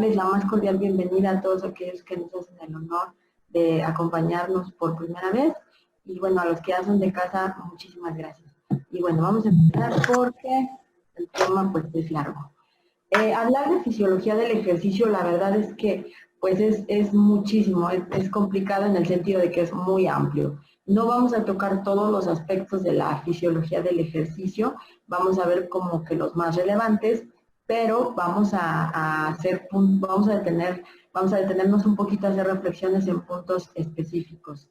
darles la más cordial bienvenida a todos aquellos que nos hacen el honor de acompañarnos por primera vez. Y bueno, a los que ya son de casa, muchísimas gracias. Y bueno, vamos a empezar porque el tema pues es largo. Hablar de fisiología del ejercicio, la verdad es que pues es muchísimo, es complicado en el sentido de que es muy amplio. No vamos a tocar todos los aspectos de la fisiología del ejercicio, vamos a ver como que los más relevantes, pero vamos a detenernos un poquito a hacer reflexiones en puntos específicos.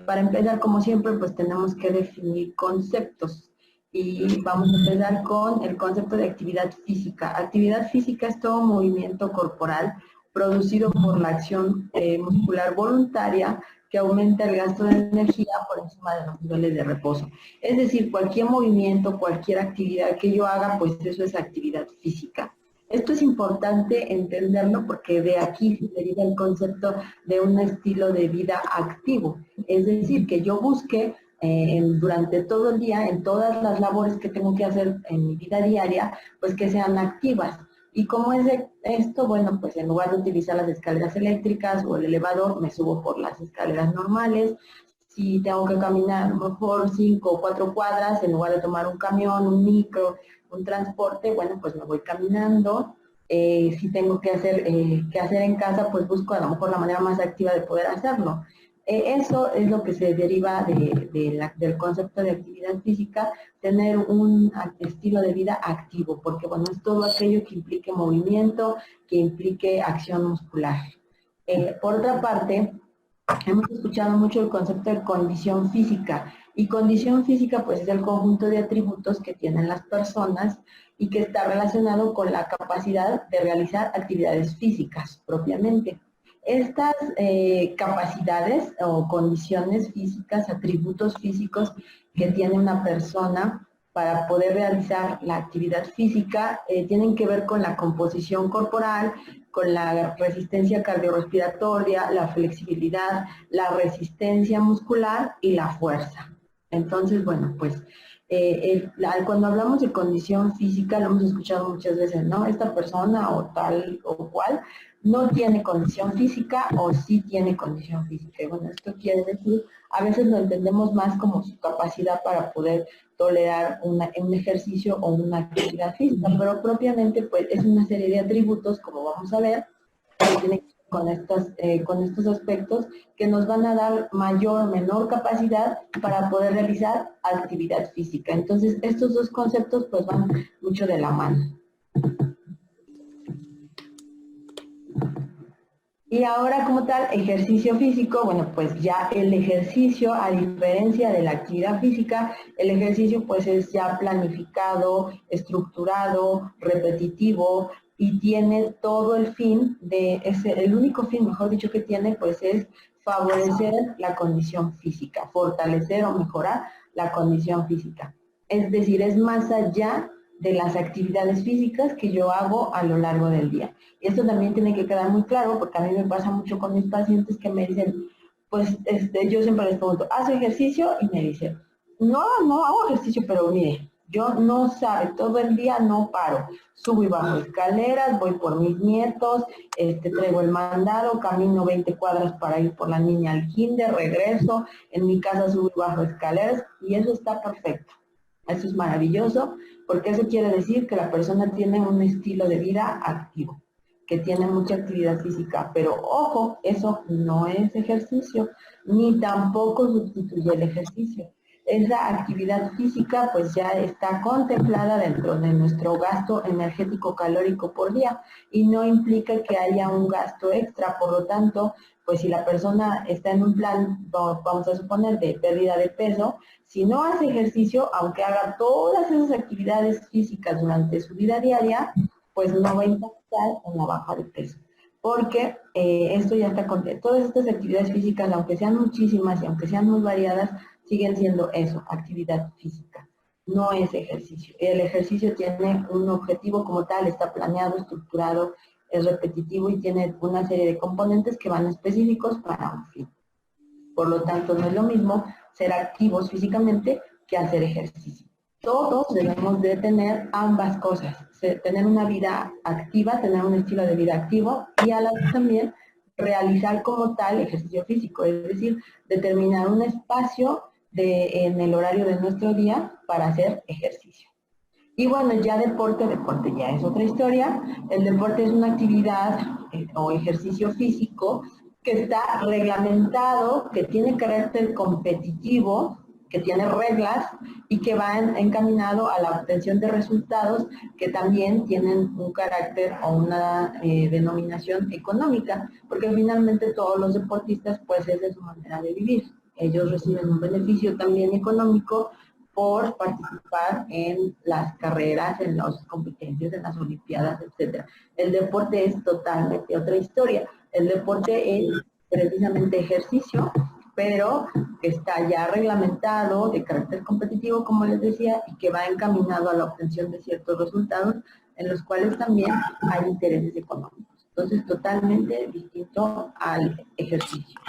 Para empezar, como siempre, pues tenemos que definir conceptos. Y vamos a empezar con el concepto de actividad física. Actividad física es todo movimiento corporal producido por la acción muscular voluntaria que aumenta el gasto de energía por encima de los niveles de reposo. Es decir, cualquier movimiento, cualquier actividad que yo haga, pues eso es actividad física. Esto es importante entenderlo porque de aquí se deriva el concepto de un estilo de vida activo. Es decir, que yo busque durante todo el día, en todas las labores que tengo que hacer en mi vida diaria, pues que sean activas. ¿Y cómo es esto? Bueno, pues en lugar de utilizar las escaleras eléctricas o el elevador, me subo por las escaleras normales. Si tengo que caminar a lo mejor 5 o 4 cuadras, en lugar de tomar un camión, un micro, un transporte, bueno, pues me voy caminando. Si tengo que hacer en casa, pues busco a lo mejor la manera más activa de poder hacerlo. Eso es lo que se deriva del concepto de actividad física, tener un estilo de vida activo, porque bueno, es todo aquello que implique movimiento, que implique acción muscular. Por otra parte, hemos escuchado mucho el concepto de condición física, y condición física pues es el conjunto de atributos que tienen las personas y que está relacionado con la capacidad de realizar actividades físicas propiamente. Estas capacidades o condiciones físicas, atributos físicos que tiene una persona para poder realizar la actividad física tienen que ver con la composición corporal, con la resistencia cardiorrespiratoria, la flexibilidad, la resistencia muscular y la fuerza. Entonces, bueno, pues cuando hablamos de condición física, lo hemos escuchado muchas veces, ¿no? Esta persona o tal o cual no tiene condición física o sí tiene condición física. Y bueno, esto quiere decir, a veces lo entendemos más como su capacidad para poder tolerar un ejercicio o una actividad física, pero propiamente pues es una serie de atributos, como vamos a ver, que tienen que ver con estos aspectos que nos van a dar mayor o menor capacidad para poder realizar actividad física. Entonces, estos dos conceptos pues van mucho de la mano. Y ahora como tal, ejercicio físico, bueno, pues ya el ejercicio, a diferencia de la actividad física, el ejercicio pues es ya planificado, estructurado, repetitivo y tiene todo el fin el único fin, mejor dicho, que tiene pues es favorecer la condición física, fortalecer o mejorar la condición física. Es decir, es más allá de las actividades físicas que yo hago a lo largo del día. Esto también tiene que quedar muy claro, porque a mí me pasa mucho con mis pacientes que me dicen, pues yo siempre les pregunto, ¿hace ejercicio? Y me dicen, no hago ejercicio, pero mire, yo no sabe, todo el día no paro. Subo y bajo escaleras, voy por mis nietos, traigo el mandado, camino 20 cuadras para ir por la niña al kinder, regreso, en mi casa subo y bajo escaleras, y eso está perfecto. Eso es maravilloso, porque eso quiere decir que la persona tiene un estilo de vida activo, que tiene mucha actividad física, pero ojo, eso no es ejercicio, ni tampoco sustituye el ejercicio. Esa actividad física pues ya está contemplada dentro de nuestro gasto energético calórico por día y no implica que haya un gasto extra, por lo tanto, pues si la persona está en un plan, vamos a suponer, de pérdida de peso, si no hace ejercicio, aunque haga todas esas actividades físicas durante su vida diaria, pues no va a impactar en la baja de peso. Porque esto ya está contento. Todas estas actividades físicas, aunque sean muchísimas y aunque sean muy variadas, siguen siendo eso, actividad física. No es ejercicio. El ejercicio tiene un objetivo como tal, está planeado, estructurado, es repetitivo y tiene una serie de componentes que van específicos para un fin. Por lo tanto, no es lo mismo ser activos físicamente que hacer ejercicio. todos debemos de tener ambas cosas, tener una vida activa, tener un estilo de vida activo y a la vez también realizar como tal ejercicio físico, es decir, determinar un espacio en el horario de nuestro día para hacer ejercicio. Y bueno, ya deporte ya es otra historia. El deporte es una actividad o ejercicio físico que está reglamentado, que tiene carácter competitivo, que tiene reglas y que va encaminado a la obtención de resultados que también tienen un carácter o una denominación económica, porque finalmente todos los deportistas pues esa es su manera de vivir. Ellos reciben un beneficio también económico por participar en las carreras, en las competencias, en las olimpiadas, etc. El deporte es totalmente otra historia. El deporte es precisamente ejercicio, pero está ya reglamentado, de carácter competitivo, como les decía, y que va encaminado a la obtención de ciertos resultados, en los cuales también hay intereses económicos. Entonces, totalmente distinto al ejercicio.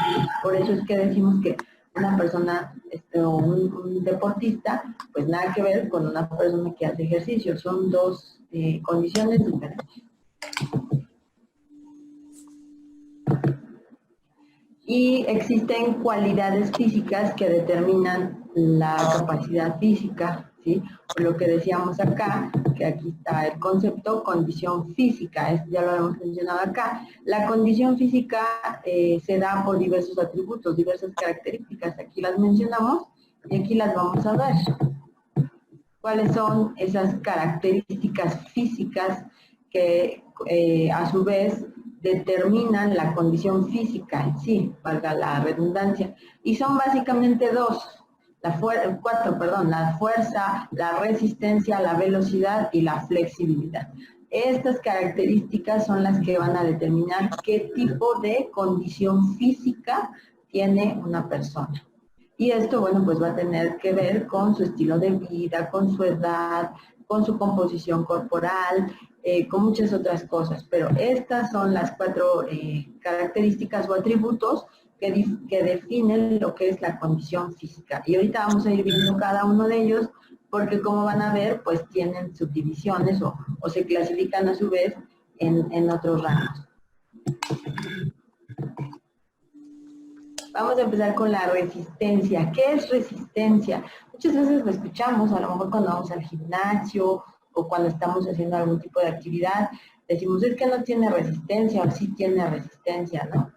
Por eso es que decimos que una persona o un deportista, pues nada que ver con una persona que hace ejercicio. Son dos condiciones diferentes. Y existen cualidades físicas que determinan la capacidad física, ¿sí? Por lo que decíamos acá, que aquí está el concepto condición física, ya lo hemos mencionado acá. La condición física se da por diversos atributos, diversas características. Aquí las mencionamos y aquí las vamos a ver. ¿Cuáles son esas características físicas que a su vez determinan la condición física en sí, valga la redundancia? Y son básicamente cuatro, la fuerza, la resistencia, la velocidad y la flexibilidad. Estas características son las que van a determinar qué tipo de condición física tiene una persona. Y esto, bueno, pues va a tener que ver con su estilo de vida, con su edad, con su composición corporal, con muchas otras cosas. Pero estas son las cuatro características o atributos que definen lo que es la condición física. Y ahorita vamos a ir viendo cada uno de ellos porque, como van a ver, pues tienen subdivisiones o se clasifican a su vez en otros rangos. Vamos a empezar con la resistencia. ¿Qué es resistencia? Muchas veces lo escuchamos, a lo mejor cuando vamos al gimnasio o cuando estamos haciendo algún tipo de actividad, decimos, es que no tiene resistencia o sí tiene resistencia, ¿no?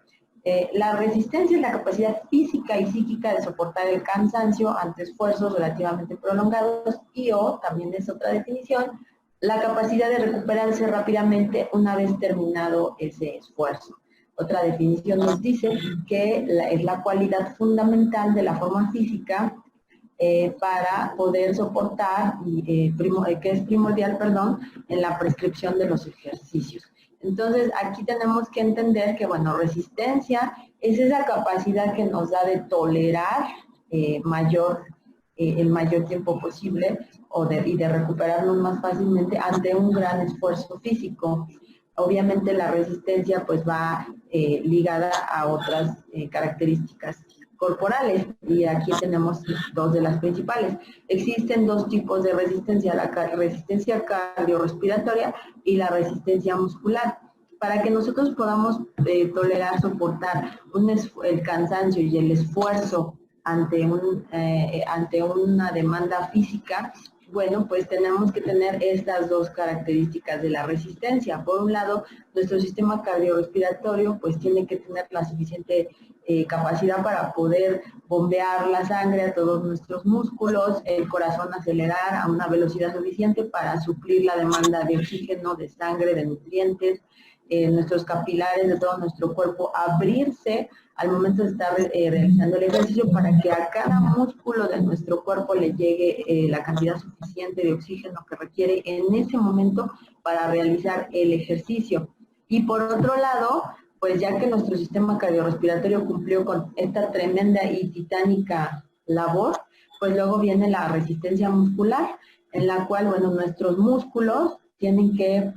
La resistencia es la capacidad física y psíquica de soportar el cansancio ante esfuerzos relativamente prolongados y también es otra definición, la capacidad de recuperarse rápidamente una vez terminado ese esfuerzo. Otra definición nos dice que es la cualidad fundamental de la forma física para poder soportar, que es primordial, en la prescripción de los ejercicios. Entonces, aquí tenemos que entender que, bueno, resistencia es esa capacidad que nos da de tolerar el mayor tiempo posible y de recuperarnos más fácilmente ante un gran esfuerzo físico. Obviamente la resistencia pues va ligada a otras características corporales y aquí tenemos dos de las principales. Existen dos tipos de resistencia, la resistencia cardiorrespiratoria y la resistencia muscular. Para que nosotros podamos tolerar, soportar el cansancio y el esfuerzo ante una demanda física, bueno, pues tenemos que tener estas dos características de la resistencia. Por un lado, nuestro sistema cardiorrespiratorio pues tiene que tener la suficiente capacidad para poder bombear la sangre a todos nuestros músculos, el corazón acelerar a una velocidad suficiente para suplir la demanda de oxígeno, de sangre, de nutrientes, nuestros capilares de todo nuestro cuerpo abrirse al momento de estar realizando el ejercicio para que a cada músculo de nuestro cuerpo le llegue la cantidad suficiente de oxígeno que requiere en ese momento para realizar el ejercicio. Y por otro lado, pues ya que nuestro sistema cardiorrespiratorio cumplió con esta tremenda y titánica labor, pues luego viene la resistencia muscular, en la cual, bueno, nuestros músculos tienen que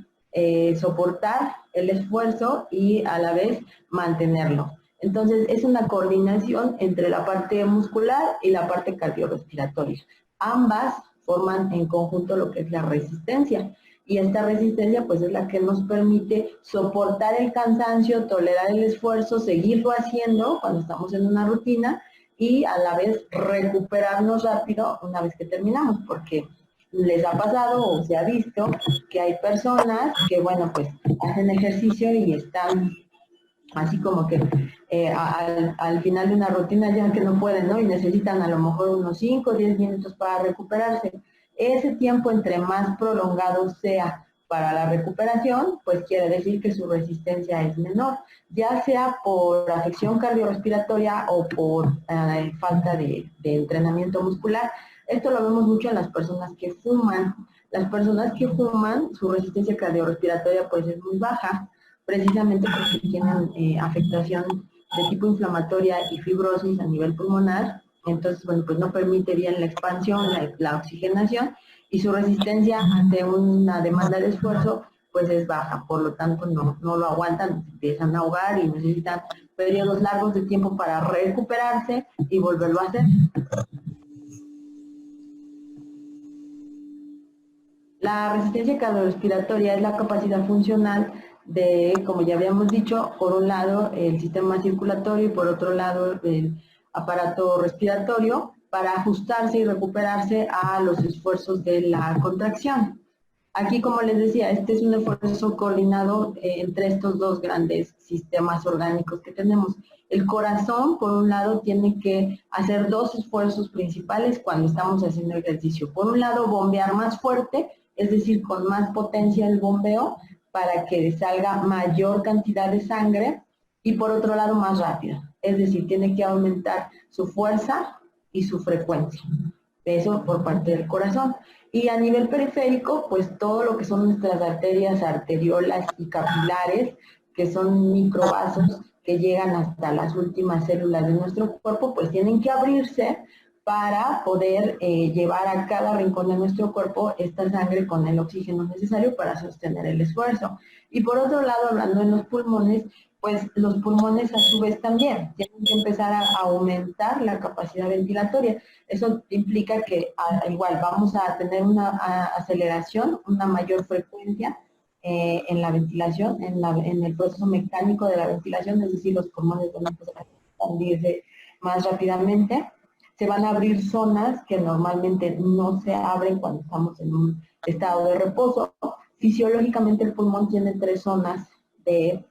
soportar el esfuerzo y a la vez mantenerlo. Entonces, es una coordinación entre la parte muscular y la parte cardiorrespiratoria. Ambas forman en conjunto lo que es la resistencia. Y esta resistencia pues es la que nos permite soportar el cansancio, tolerar el esfuerzo, seguirlo haciendo cuando estamos en una rutina y a la vez recuperarnos rápido una vez que terminamos, porque les ha pasado o se ha visto que hay personas que, bueno, pues hacen ejercicio y están así como que al final de una rutina ya que no pueden, ¿no? Y necesitan a lo mejor unos 5 o 10 minutos para recuperarse. Ese tiempo, entre más prolongado sea para la recuperación, pues quiere decir que su resistencia es menor, ya sea por afección cardiorrespiratoria o por falta de entrenamiento muscular. Esto lo vemos mucho en las personas que fuman. Las personas que fuman, su resistencia cardiorrespiratoria pues es muy baja, precisamente porque tienen afectación de tipo inflamatoria y fibrosis a nivel pulmonar. Entonces, bueno, pues no permite bien la expansión, la oxigenación, y su resistencia ante una demanda de esfuerzo pues es baja, por lo tanto no lo aguantan, empiezan a ahogar y necesitan periodos largos de tiempo para recuperarse y volverlo a hacer. La resistencia cardiorrespiratoria es la capacidad funcional de, como ya habíamos dicho, por un lado el sistema circulatorio y por otro lado el aparato respiratorio para ajustarse y recuperarse a los esfuerzos de la contracción. Aquí, como les decía, este es un esfuerzo coordinado entre estos dos grandes sistemas orgánicos que tenemos. El corazón, por un lado, tiene que hacer dos esfuerzos principales cuando estamos haciendo ejercicio. Por un lado, bombear más fuerte, es decir, con más potencia el bombeo para que salga mayor cantidad de sangre, y por otro lado, más rápido. Es decir, tiene que aumentar su fuerza y su frecuencia. Eso por parte del corazón. Y a nivel periférico, pues todo lo que son nuestras arterias, arteriolas y capilares, que son microvasos que llegan hasta las últimas células de nuestro cuerpo, pues tienen que abrirse para poder llevar a cada rincón de nuestro cuerpo esta sangre con el oxígeno necesario para sostener el esfuerzo. Y por otro lado, hablando de los pulmones, pues los pulmones a su vez también tienen que empezar a aumentar la capacidad ventilatoria. Eso implica que igual vamos a tener una aceleración, una mayor frecuencia en la ventilación, en el proceso mecánico de la ventilación, es decir, los pulmones van a empezar a expandirse más rápidamente. Se van a abrir zonas que normalmente no se abren cuando estamos en un estado de reposo. Fisiológicamente el pulmón tiene 3 zonas de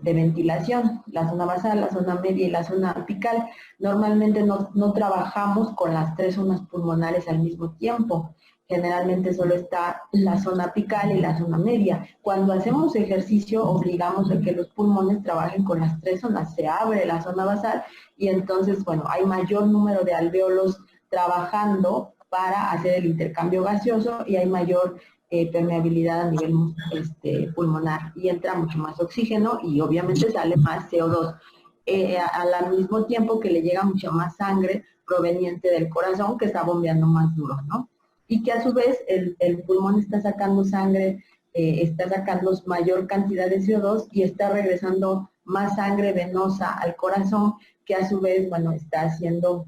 ventilación, la zona basal, la zona media y la zona apical. Normalmente no trabajamos con las 3 zonas pulmonares al mismo tiempo. Generalmente solo está la zona apical y la zona media. Cuando hacemos ejercicio, obligamos a que los pulmones trabajen con las 3 zonas. Se abre la zona basal y entonces, bueno, hay mayor número de alvéolos trabajando para hacer el intercambio gaseoso y hay mayor permeabilidad a nivel pulmonar y entra mucho más oxígeno y obviamente sale más CO2 al mismo tiempo que le llega mucha más sangre proveniente del corazón que está bombeando más duro, ¿no? Y que a su vez el pulmón está sacando sangre, está sacando mayor cantidad de CO2 y está regresando más sangre venosa al corazón que a su vez, bueno, está haciendo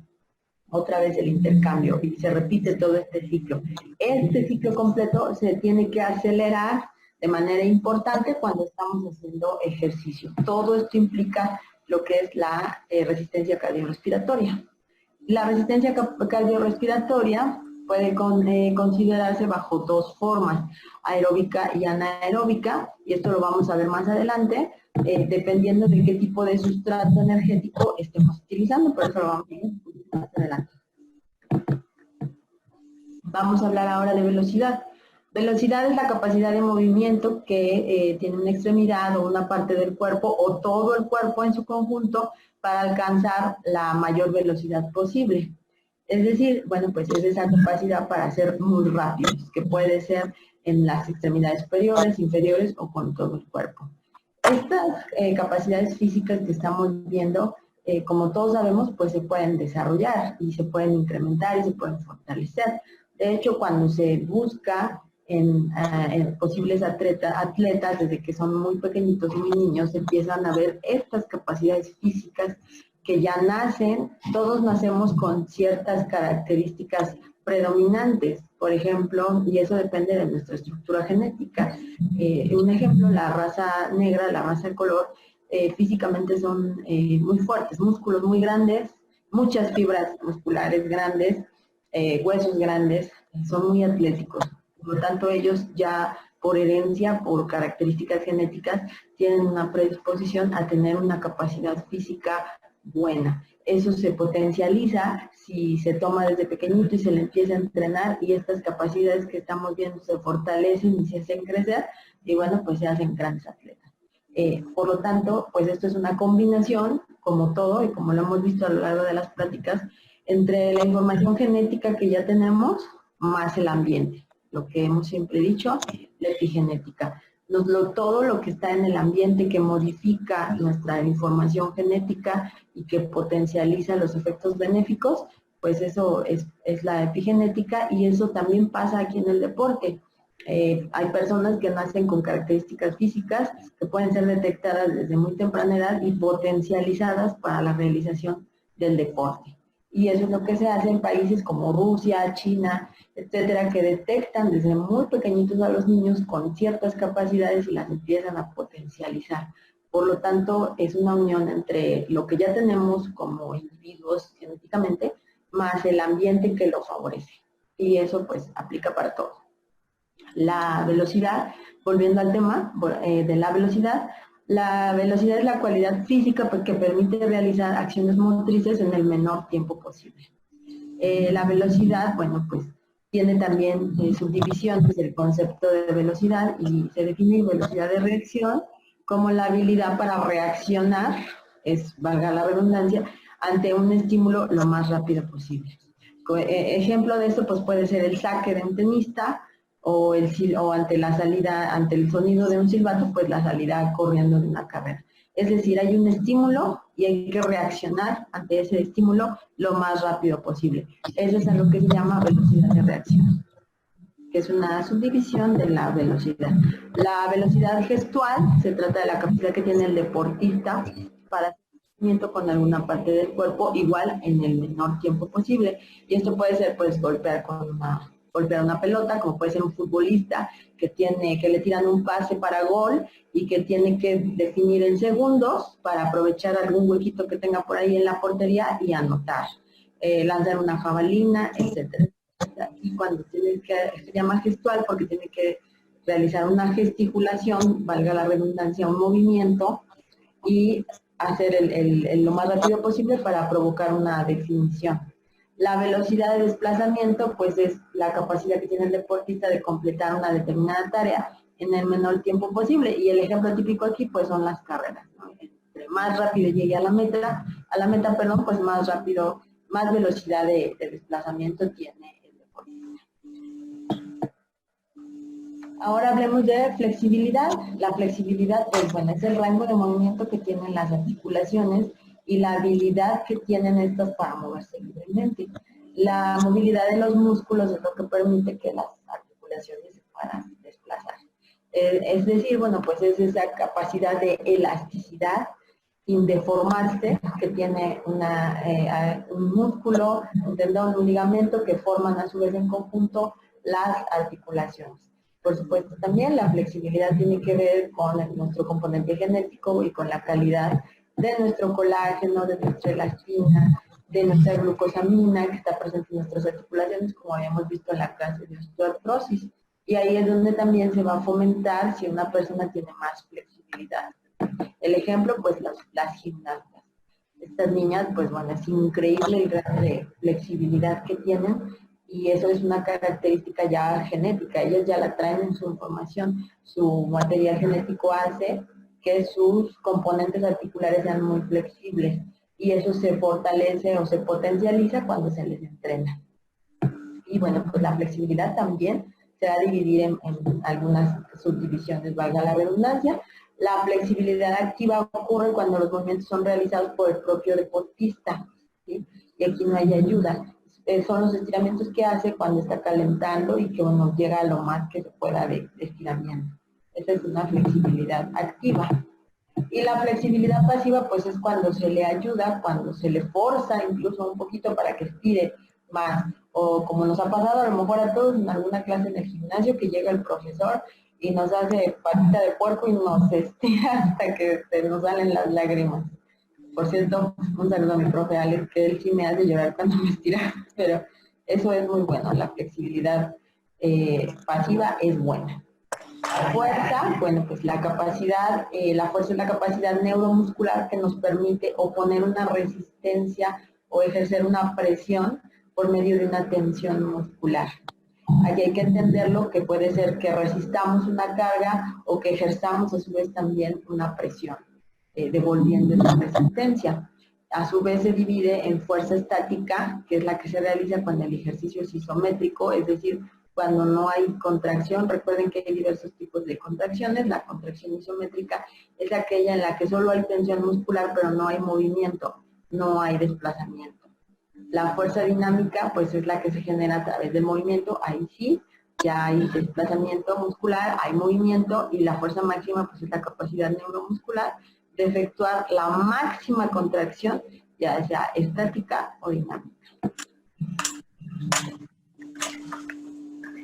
otra vez el intercambio y se repite todo este ciclo. Este ciclo completo se tiene que acelerar de manera importante cuando estamos haciendo ejercicio. Todo esto implica lo que es la resistencia cardiorrespiratoria. La resistencia cardiorrespiratoria puede considerarse bajo 2 formas, aeróbica y anaeróbica, y esto lo vamos a ver más adelante, dependiendo de qué tipo de sustrato energético estemos utilizando, por eso lo vamos a ver más adelante. Vamos a hablar ahora de velocidad. Velocidad es la capacidad de movimiento que tiene una extremidad o una parte del cuerpo o todo el cuerpo en su conjunto para alcanzar la mayor velocidad posible. Es decir, bueno, pues es esa capacidad para ser muy rápidos, que puede ser en las extremidades superiores, inferiores o con todo el cuerpo. Estas capacidades físicas que estamos viendo, como todos sabemos, pues se pueden desarrollar y se pueden incrementar y se pueden fortalecer. De hecho, cuando se busca en posibles atletas, desde que son muy pequeñitos, muy niños, empiezan a ver estas capacidades físicas que ya nacen, todos nacemos con ciertas características predominantes, por ejemplo, y eso depende de nuestra estructura genética. Un ejemplo, la raza negra, la raza de color, físicamente son muy fuertes, músculos muy grandes, muchas fibras musculares grandes, huesos grandes, son muy atléticos. Por lo tanto, ellos ya por herencia, por características genéticas, tienen una predisposición a tener una capacidad física buena. Eso se potencializa si se toma desde pequeñito y se le empieza a entrenar, y estas capacidades que estamos viendo se fortalecen y se hacen crecer, y bueno, pues se hacen grandes atletas. Por lo tanto, pues esto es una combinación, como todo, y como lo hemos visto a lo largo de las pláticas, entre la información genética que ya tenemos, más el ambiente, lo que hemos siempre dicho, la epigenética. Todo lo que está en el ambiente que modifica nuestra información genética y que potencializa los efectos benéficos, pues eso es la epigenética, y eso también pasa aquí en el deporte. Hay personas que nacen con características físicas que pueden ser detectadas desde muy temprana edad y potencializadas para la realización del deporte. Y eso es lo que se hace en países como Rusia, China, etcétera, que detectan desde muy pequeñitos a los niños con ciertas capacidades y las empiezan a potencializar. Por lo tanto, es una unión entre lo que ya tenemos como individuos genéticamente, más el ambiente que lo favorece. Y eso pues aplica para todo. La velocidad, volviendo al tema de la velocidad es la cualidad física que permite realizar acciones motrices en el menor tiempo posible. La velocidad, bueno, pues tiene también subdivisiones del concepto de velocidad, y se define velocidad de reacción como la habilidad para reaccionar, valga la redundancia, ante un estímulo lo más rápido posible. Ejemplo de esto pues puede ser el saque de un tenista, o ante la salida, ante el sonido de un silbato, pues la salida corriendo de una carrera. Es decir, hay un estímulo y hay que reaccionar ante ese estímulo lo más rápido posible. Eso es a lo que se llama velocidad de reacción, que es una subdivisión de la velocidad. La velocidad gestual se trata de la capacidad que tiene el deportista para hacer movimiento con alguna parte del cuerpo, igual en el menor tiempo posible. Y esto puede ser, pues, golpear una pelota, como puede ser un futbolista que le tiran un pase para gol y que tiene que definir en segundos para aprovechar algún huequito que tenga por ahí en la portería y anotar, lanzar una jabalina, etcétera. Y cuando se llama gestual porque tiene que realizar una gesticulación, valga la redundancia, un movimiento, y hacer lo más rápido posible para provocar una definición. La velocidad de desplazamiento, pues es la capacidad que tiene el deportista de completar una determinada tarea en el menor tiempo posible, y el ejemplo típico aquí pues son las carreras, ¿no? Entre más rápido llegue a la meta, pues más velocidad de desplazamiento tiene el deportista. Ahora hablemos de flexibilidad. La flexibilidad, pues bueno, es el rango de movimiento que tienen las articulaciones y la habilidad que tienen estas para moverse libremente. La movilidad de los músculos es lo que permite que las articulaciones se puedan desplazar. Es decir, bueno, pues es esa capacidad de elasticidad sin deformarse que tiene un músculo, un tendón, un ligamento que forman a su vez en conjunto las articulaciones. Por supuesto, también la flexibilidad tiene que ver con nuestro componente genético y con la calidad de nuestro colágeno, de nuestra elastina, de nuestra glucosamina que está presente en nuestras articulaciones, como habíamos visto en la clase de osteoartrosis. Y ahí es donde también se va a fomentar si una persona tiene más flexibilidad. El ejemplo, pues las gimnastas. Estas niñas, pues bueno, es increíble el grado de flexibilidad que tienen, y eso es una característica ya genética. Ellas ya la traen en su información. Su material genético hace que sus componentes articulares sean muy flexibles, y eso se fortalece o se potencializa cuando se les entrena. Y bueno, pues la flexibilidad también se va a dividir en algunas subdivisiones, valga la redundancia. La flexibilidad activa ocurre cuando los movimientos son realizados por el propio deportista, ¿sí? Y aquí no hay ayuda. Son los estiramientos que hace cuando está calentando y que uno llega a lo más que se pueda de estiramiento. Esa es una flexibilidad activa. Y la flexibilidad pasiva, pues es cuando se le ayuda, cuando se le forza incluso un poquito para que estire más, O como nos ha pasado a lo mejor a todos en alguna clase en el gimnasio, que llega el profesor y nos hace patita de puerco y nos estira hasta que se nos salen las lágrimas. Por cierto, un saludo a mi profe Alex, que él sí me hace llorar cuando me estira, pero eso es muy bueno, la flexibilidad pasiva es buena. La fuerza, bueno, pues la capacidad, la fuerza es la capacidad neuromuscular que nos permite oponer una resistencia o ejercer una presión por medio de una tensión muscular. Aquí hay que entenderlo que puede ser que resistamos una carga o que ejerzamos a su vez también una presión, devolviendo esa resistencia. A su vez se divide en fuerza estática, que es la que se realiza cuando el ejercicio es isométrico, es decir, cuando no hay contracción. Recuerden que hay diversos tipos de contracciones. La contracción isométrica es aquella en la que solo hay tensión muscular, pero no hay movimiento, no hay desplazamiento. La fuerza dinámica, pues es la que se genera a través del movimiento. Ahí sí, ya hay desplazamiento muscular, hay movimiento, y la fuerza máxima, pues es la capacidad neuromuscular de efectuar la máxima contracción, ya sea estática o dinámica.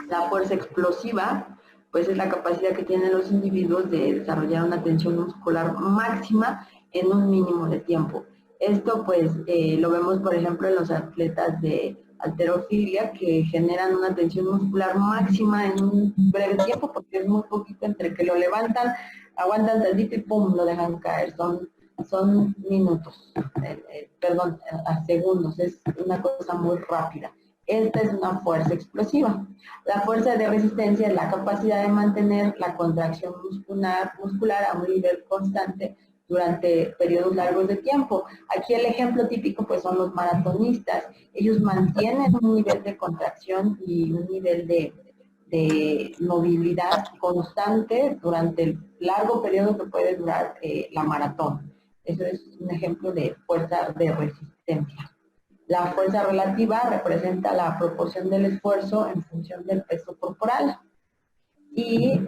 La fuerza explosiva, pues es la capacidad que tienen los individuos de desarrollar una tensión muscular máxima en un mínimo de tiempo. Esto pues lo vemos por ejemplo en los atletas de halterofilia, que generan una tensión muscular máxima en un breve tiempo, porque es muy poquito entre que lo levantan, aguantan tantito y pum, lo dejan caer. Son minutos, perdón, a segundos, es una cosa muy rápida. Esta es una fuerza explosiva. La fuerza de resistencia es la capacidad de mantener la contracción muscular a un nivel constante durante periodos largos de tiempo. Aquí el ejemplo típico pues son los maratonistas. Ellos mantienen un nivel de contracción y un nivel de movilidad constante durante el largo periodo que puede durar la maratón. Eso es un ejemplo de fuerza de resistencia. La fuerza relativa representa la proporción del esfuerzo en función del peso corporal. Y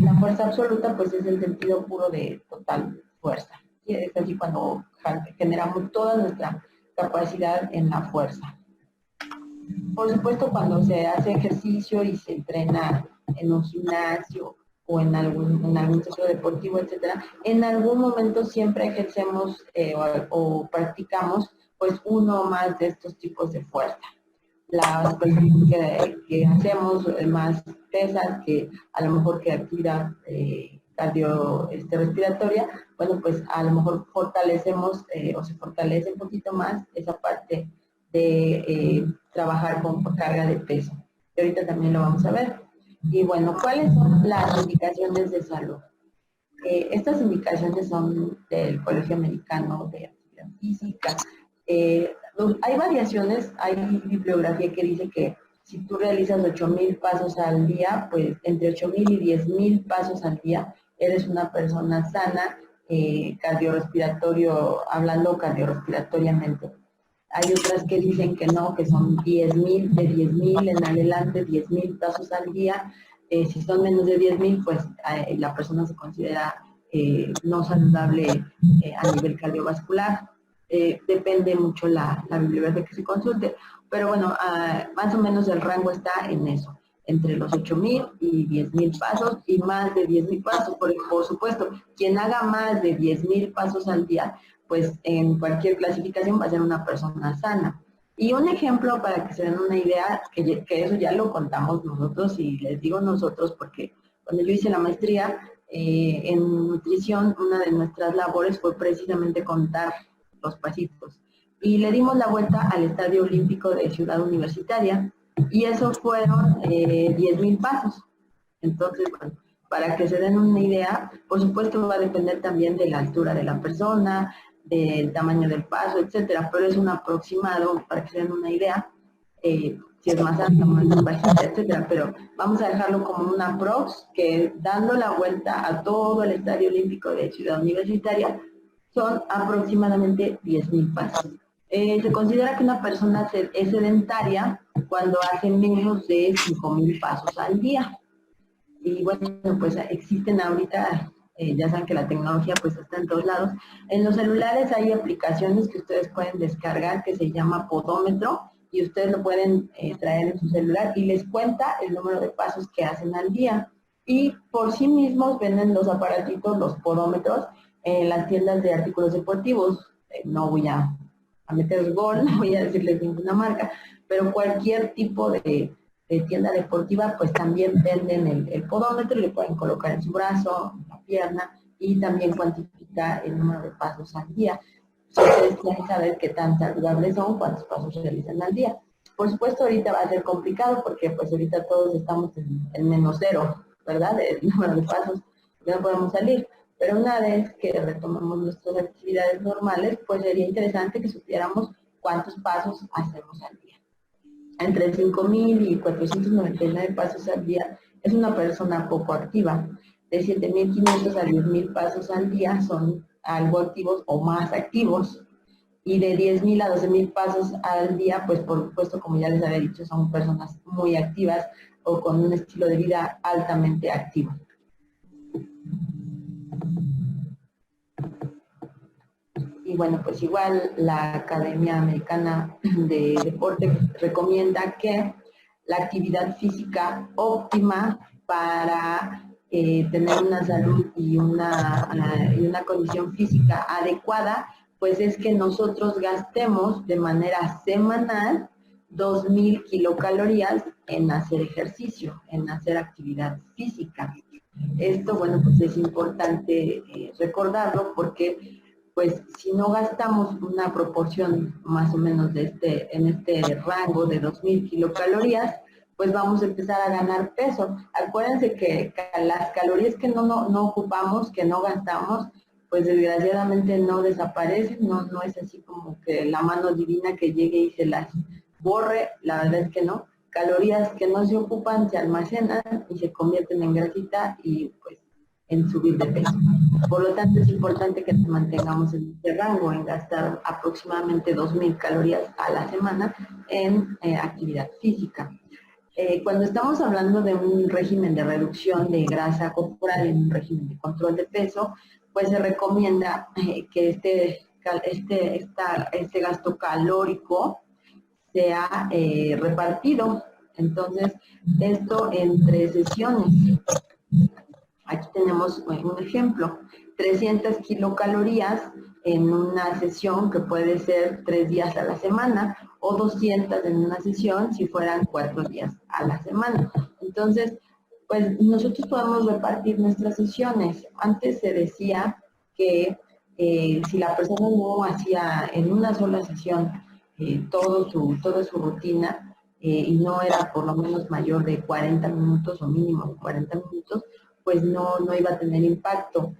la fuerza absoluta, pues es el sentido puro de total fuerza. Y es así cuando generamos toda nuestra capacidad en la fuerza. Por supuesto, cuando se hace ejercicio y se entrena en un gimnasio o en algún centro deportivo, etcétera, en algún momento siempre ejercemos o practicamos pues uno o más de estos tipos de fuerza. Las personas que hacemos más pesas, que a lo mejor que actividad respiratoria, bueno, pues a lo mejor fortalecemos o se fortalece un poquito más esa parte de trabajar con carga de peso. Y ahorita también lo vamos a ver. Y bueno, ¿cuáles son las indicaciones de salud? Estas indicaciones son del Colegio Americano de Actividad Física. Hay variaciones, hay bibliografía que dice que si tú realizas 8,000 pasos al día, pues entre 8,000 y 10,000 pasos al día, eres una persona sana, hablando cardiorrespiratoriamente. Hay otras que dicen que no, que son 10,000, de 10,000 en adelante, 10,000 pasos al día. Si son menos de 10,000, pues la persona se considera no saludable a nivel cardiovascular. Depende mucho la bibliografía que se consulte, pero bueno, más o menos el rango está en eso, entre los 8,000 y 10,000 pasos y más de 10,000 pasos. Por supuesto, quien haga más de 10,000 pasos al día, pues en cualquier clasificación va a ser una persona sana. Y un ejemplo para que se den una idea, que eso ya lo contamos nosotros, y les digo nosotros porque cuando yo hice la maestría en nutrición, una de nuestras labores fue precisamente contar los pasitos. Y le dimos la vuelta al Estadio Olímpico de Ciudad Universitaria, y eso fueron 10,000 pasos. Entonces, bueno, para que se den una idea, por supuesto va a depender también de la altura de la persona, del tamaño del paso, etcétera, pero es un aproximado para que se den una idea, si es más alta, más bajita, etcétera, pero vamos a dejarlo como una aprox, que dando la vuelta a todo el Estadio Olímpico de Ciudad Universitaria, son aproximadamente 10,000 pasos. Se considera que una persona es sedentaria cuando hace menos de 5,000 pasos al día. Y bueno, pues existen ahorita, ya saben que la tecnología pues está en todos lados. En los celulares hay aplicaciones que ustedes pueden descargar que se llama Podómetro, y ustedes lo pueden traer en su celular y les cuenta el número de pasos que hacen al día. Y por sí mismos venden los aparatitos, los podómetros, en las tiendas de artículos deportivos. No voy a meter gol, no voy a decirles ninguna marca, pero cualquier tipo de tienda deportiva, pues también venden el podómetro y le pueden colocar en su brazo, en la pierna, y también cuantifica el número de pasos al día. Si ustedes quieren saber qué tan saludables son, cuántos pasos realizan al día. Por supuesto, ahorita va a ser complicado porque pues ahorita todos estamos en menos cero, ¿verdad? El número de pasos, ya no podemos salir. Pero una vez que retomamos nuestras actividades normales, pues sería interesante que supiéramos cuántos pasos hacemos al día. Entre 5.000 y 499 pasos al día es una persona poco activa. De 7.500 a 10.000 pasos al día son algo activos o más activos. Y de 10.000 a 12.000 pasos al día, pues por supuesto, como ya les había dicho, son personas muy activas o con un estilo de vida altamente activo. Y bueno, pues igual la Academia Americana de Deporte recomienda que la actividad física óptima para tener una salud y una condición física adecuada, pues es que nosotros gastemos de manera semanal 2.000 kilocalorías en hacer ejercicio, en hacer actividad física. Esto, bueno, pues es importante recordarlo porque pues si no gastamos una proporción más o menos en este rango de 2.000 kilocalorías, pues vamos a empezar a ganar peso. Acuérdense que las calorías que no ocupamos, que no gastamos, pues desgraciadamente no desaparecen, no es así como que la mano divina que llegue y se las borre, la verdad es que no. Calorías que no se ocupan se almacenan y se convierten en grasita y pues en subir de peso. Por lo tanto, es importante que nos mantengamos en este rango, en gastar aproximadamente 2.000 calorías a la semana en actividad física. Cuando estamos hablando de un régimen de reducción de grasa corporal, en un régimen de control de peso, pues se recomienda que este gasto calórico sea repartido. Entonces, esto entre sesiones. Aquí tenemos un ejemplo, 300 kilocalorías en una sesión que puede ser 3 días a la semana o 200 en una sesión si fueran 4 días a la semana. Entonces, pues nosotros podemos repartir nuestras sesiones. Antes se decía que si la persona no hacía en una sola sesión toda su rutina y no era por lo menos mayor de 40 minutos o mínimo 40 minutos, pues no iba a tener impacto.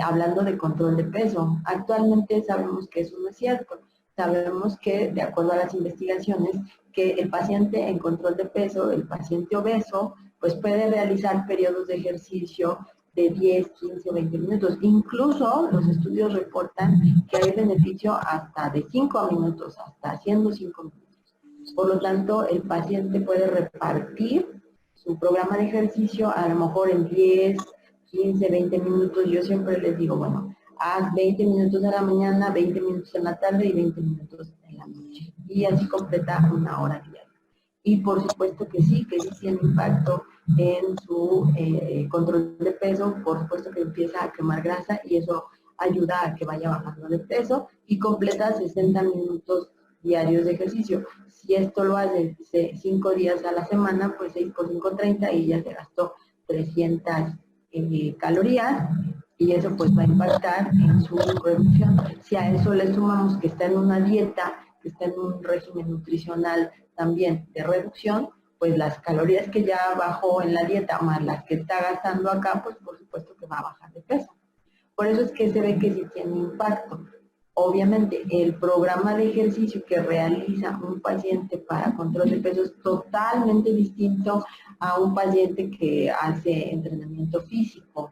Hablando de control de peso, actualmente sabemos que eso no es cierto. Sabemos que, de acuerdo a las investigaciones, que el paciente en control de peso, el paciente obeso, pues puede realizar periodos de ejercicio de 10, 15 o 20 minutos. Incluso los estudios reportan que hay beneficio hasta de 5 minutos, hasta haciendo 5 minutos. Por lo tanto, el paciente puede repartir su programa de ejercicio a lo mejor en 10, 15, 20 minutos. Yo siempre les digo, bueno, haz 20 minutos en la mañana, 20 minutos en la tarde y 20 minutos en la noche. Y así completa una hora diaria. Y por supuesto que sí tiene impacto en su control de peso, por supuesto que empieza a quemar grasa y eso ayuda a que vaya bajando de peso y completa 60 minutos diarios de ejercicio. Si esto lo hace 5 días a la semana, pues 6 por 5, 30 y ya se gastó 300 calorías y eso pues va a impactar en su reducción. Si a eso le sumamos que está en una dieta, que está en un régimen nutricional también de reducción, pues las calorías que ya bajó en la dieta más las que está gastando acá, pues por supuesto que va a bajar de peso. Por eso es que se ve que sí tiene impacto. Obviamente, el programa de ejercicio que realiza un paciente para control de peso es totalmente distinto a un paciente que hace entrenamiento físico.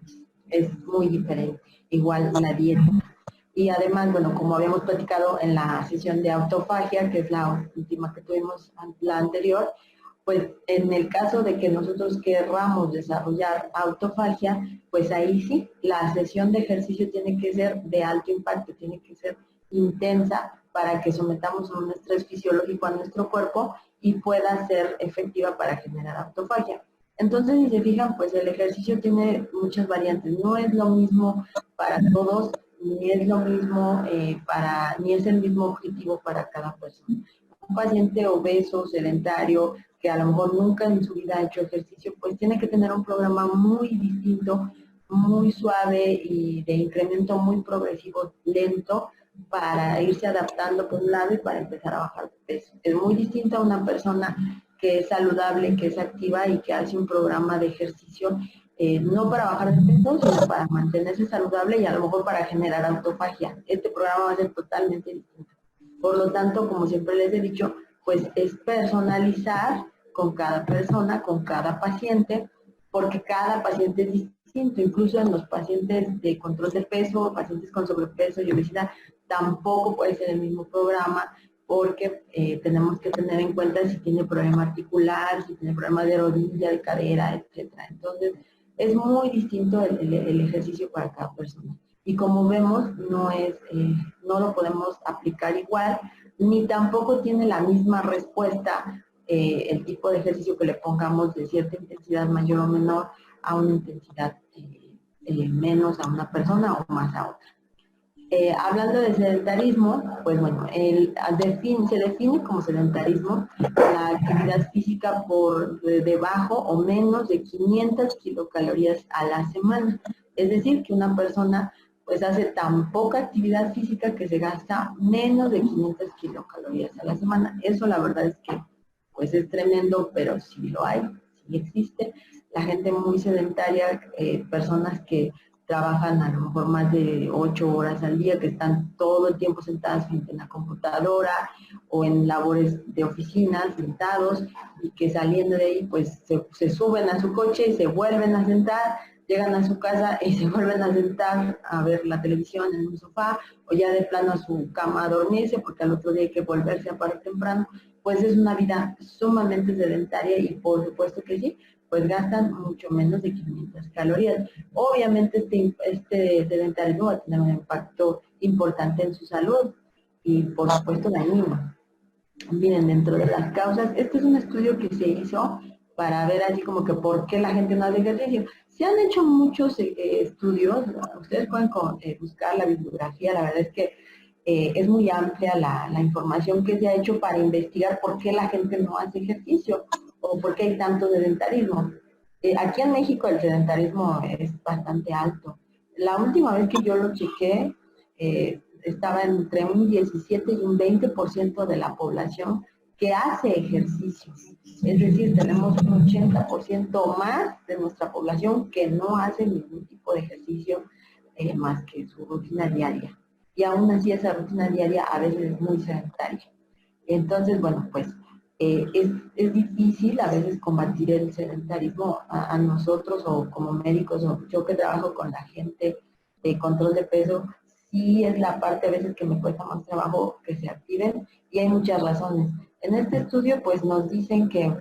Es muy diferente, igual la dieta. Y además, bueno, como habíamos platicado en la sesión de autofagia, que es la última que tuvimos, la anterior, pues en el caso de que nosotros querramos desarrollar autofagia, pues ahí sí, la sesión de ejercicio tiene que ser de alto impacto, tiene que ser intensa para que sometamos un estrés fisiológico a nuestro cuerpo y pueda ser efectiva para generar autofagia. Entonces, si se fijan, pues el ejercicio tiene muchas variantes. No es lo mismo para todos, ni es lo mismo ni es el mismo objetivo para cada persona. Un paciente obeso, sedentario, que a lo mejor nunca en su vida ha hecho ejercicio, pues tiene que tener un programa muy distinto, muy suave y de incremento muy progresivo, lento, para irse adaptando por un lado y para empezar a bajar de peso. Es muy distinto a una persona que es saludable, que es activa y que hace un programa de ejercicio, no para bajar de peso, sino para mantenerse saludable y a lo mejor para generar autofagia. Este programa va a ser totalmente distinto. Por lo tanto, como siempre les he dicho, pues es personalizar con cada persona, con cada paciente, porque cada paciente es distinto. Incluso en los pacientes de control de peso, pacientes con sobrepeso y obesidad, tampoco puede ser el mismo programa, porque tenemos que tener en cuenta si tiene problema articular, si tiene problema de rodilla, de cadera, etcétera. Entonces, es muy distinto el ejercicio para cada persona. Y como vemos, no lo podemos aplicar igual, ni tampoco tiene la misma respuesta el tipo de ejercicio que le pongamos de cierta intensidad mayor o menor a una intensidad menos a una persona o más a otra. Hablando de sedentarismo, pues bueno, se define como sedentarismo la actividad física por debajo o menos de 500 kilocalorías a la semana. Es decir, que una persona pues hace tan poca actividad física que se gasta menos de 500 kilocalorías a la semana. Eso la verdad es que pues es tremendo, pero sí lo hay, sí existe. La gente muy sedentaria, personas que trabajan a lo mejor más de 8 horas al día, que están todo el tiempo sentadas frente a la computadora o en labores de oficina, sentados, y que saliendo de ahí pues se suben a su coche y se vuelven a sentar, llegan a su casa y se vuelven a sentar a ver la televisión en un sofá, o ya de plano a su cama a dormirse porque al otro día hay que volverse a parar temprano. Pues es una vida sumamente sedentaria y por supuesto que sí, pues gastan mucho menos de 500 calorías. Obviamente este sedentarismo va a tener un impacto importante en su salud y por supuesto dañino. Miren, dentro de las causas, este es un estudio que se hizo para ver así como que por qué la gente no hace ejercicio. Se han hecho muchos estudios, ustedes pueden buscar la bibliografía, la verdad es que es muy amplia la información que se ha hecho para investigar por qué la gente no hace ejercicio o por qué hay tanto sedentarismo. Aquí en México el sedentarismo es bastante alto. La última vez que yo lo chequé, estaba entre un 17 y un 20% de la población que hace ejercicio. Es decir, tenemos un 80% más de nuestra población que no hace ningún tipo de ejercicio más que su rutina diaria. Y aún así esa rutina diaria a veces es muy sedentaria. Entonces, bueno, pues es difícil a veces combatir el sedentarismo a nosotros o como médicos, o yo que trabajo con la gente de control de peso, sí es la parte a veces que me cuesta más trabajo que se activen y hay muchas razones. En este estudio pues nos dicen que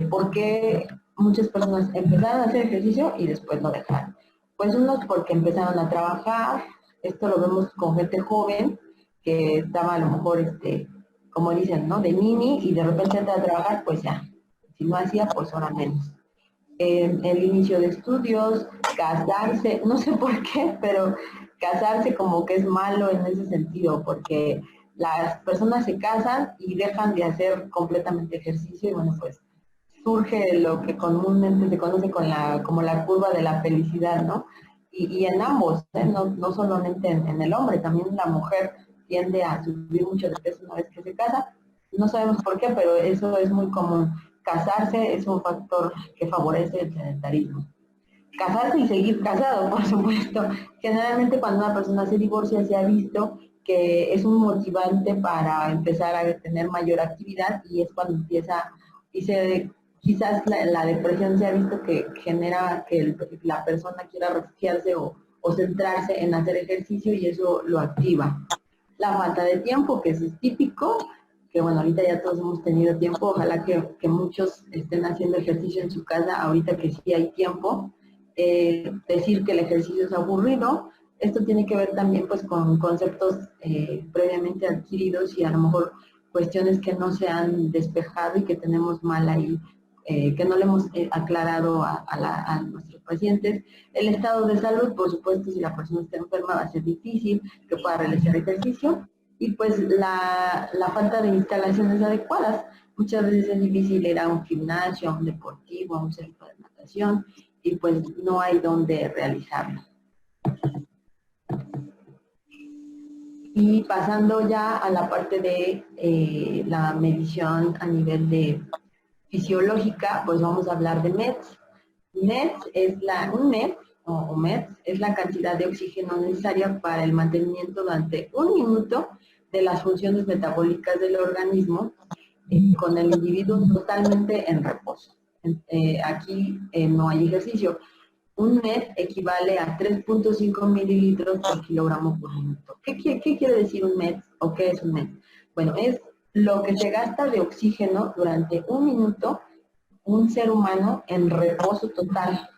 por qué muchas personas empezaron a hacer ejercicio y después lo dejaron. Pues unos porque empezaron a trabajar, esto lo vemos con gente joven que estaba a lo mejor como dicen, ¿no? De mini y de repente entra a trabajar, pues ya, si no hacía, pues ahora menos. El inicio de estudios, casarse, no sé por qué, pero casarse como que es malo en ese sentido, porque las personas se casan y dejan de hacer completamente ejercicio y bueno, pues surge lo que comúnmente se conoce como la curva de la felicidad, ¿no? Y en ambos, no solamente en el hombre, también la mujer tiende a subir mucho de peso una vez que se casa. No sabemos por qué, pero eso es muy común. Casarse es un factor que favorece el sedentarismo. Casarse y seguir casado, por supuesto. Generalmente cuando una persona se divorcia se ha visto que es un motivante para empezar a tener mayor actividad y es cuando empieza, quizás la depresión se ha visto que genera que la persona quiera refugiarse o centrarse en hacer ejercicio y eso lo activa. La falta de tiempo, que eso es típico, que bueno, ahorita ya todos hemos tenido tiempo, ojalá que muchos estén haciendo ejercicio en su casa, ahorita que sí hay tiempo. Decir que el ejercicio es aburrido, Esto tiene que ver también pues con conceptos previamente adquiridos y a lo mejor cuestiones que no se han despejado y que tenemos mal ahí, que no le hemos aclarado a nuestros pacientes. El estado de salud, por supuesto, si la persona está enferma va a ser difícil que pueda realizar ejercicio, y pues la falta de instalaciones adecuadas. Muchas veces es difícil ir a un gimnasio, a un deportivo, a un centro de natación, y pues no hay donde realizarlo. Y pasando ya a la parte de la medición a nivel de fisiológica, pues vamos a hablar de METs. METs es un MET o METs es la cantidad de oxígeno necesaria para el mantenimiento durante un minuto de las funciones metabólicas del organismo con el individuo totalmente en reposo. Aquí no hay ejercicio. Un MET equivale a 3.5 mililitros por kilogramo por minuto. ¿Qué quiere decir un MET o qué es un MET? Bueno, es lo que se gasta de oxígeno durante un minuto un ser humano en reposo total.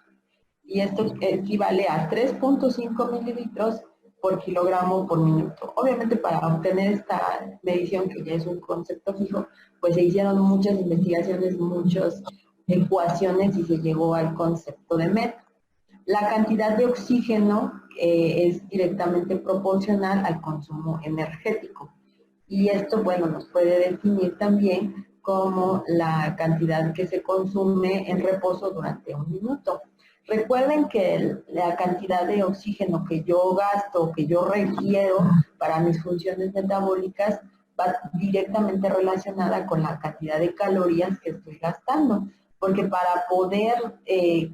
Y esto equivale a 3.5 mililitros por kilogramo por minuto. Obviamente para obtener esta medición, que ya es un concepto fijo, pues se hicieron muchas investigaciones, muchas ecuaciones y se llegó al concepto de MET. La cantidad de oxígeno es directamente proporcional al consumo energético. Y esto, bueno, nos puede definir también como la cantidad que se consume en reposo durante un minuto. Recuerden que la cantidad de oxígeno que yo gasto, que yo requiero para mis funciones metabólicas, va directamente relacionada con la cantidad de calorías que estoy gastando. Porque para poder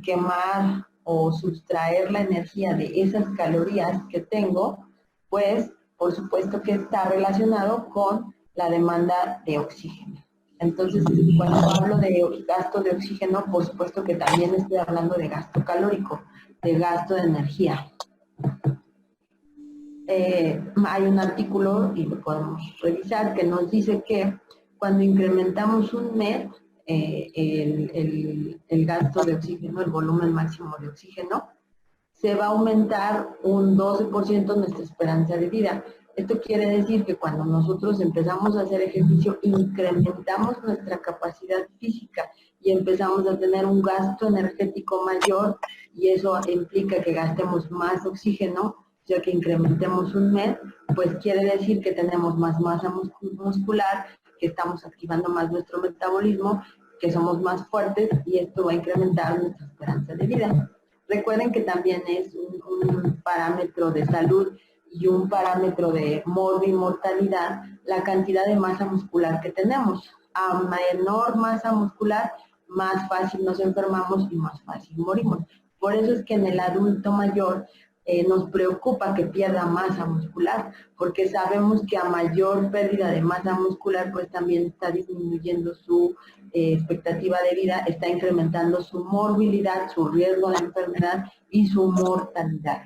quemar o sustraer la energía de esas calorías que tengo, pues por supuesto que está relacionado con la demanda de oxígeno. Entonces, cuando hablo de gasto de oxígeno, por supuesto que también estoy hablando de gasto calórico, de gasto de energía. Hay un artículo, y lo podemos revisar, que nos dice que cuando incrementamos un MET, el gasto de oxígeno, el volumen máximo de oxígeno, se va a aumentar un 12% nuestra esperanza de vida. Esto quiere decir que cuando nosotros empezamos a hacer ejercicio, incrementamos nuestra capacidad física y empezamos a tener un gasto energético mayor, y eso implica que gastemos más oxígeno, ya que incrementemos un MET, pues quiere decir que tenemos más masa muscular, que estamos activando más nuestro metabolismo, que somos más fuertes, y esto va a incrementar nuestra esperanza de vida. Recuerden que también es un parámetro de salud y un parámetro de mortalidad la cantidad de masa muscular que tenemos. A menor masa muscular, más fácil nos enfermamos y más fácil morimos. Por eso es que en el adulto mayor nos preocupa que pierda masa muscular, porque sabemos que a mayor pérdida de masa muscular, pues también está disminuyendo su expectativa de vida, está incrementando su morbilidad, su riesgo de enfermedad y su mortalidad.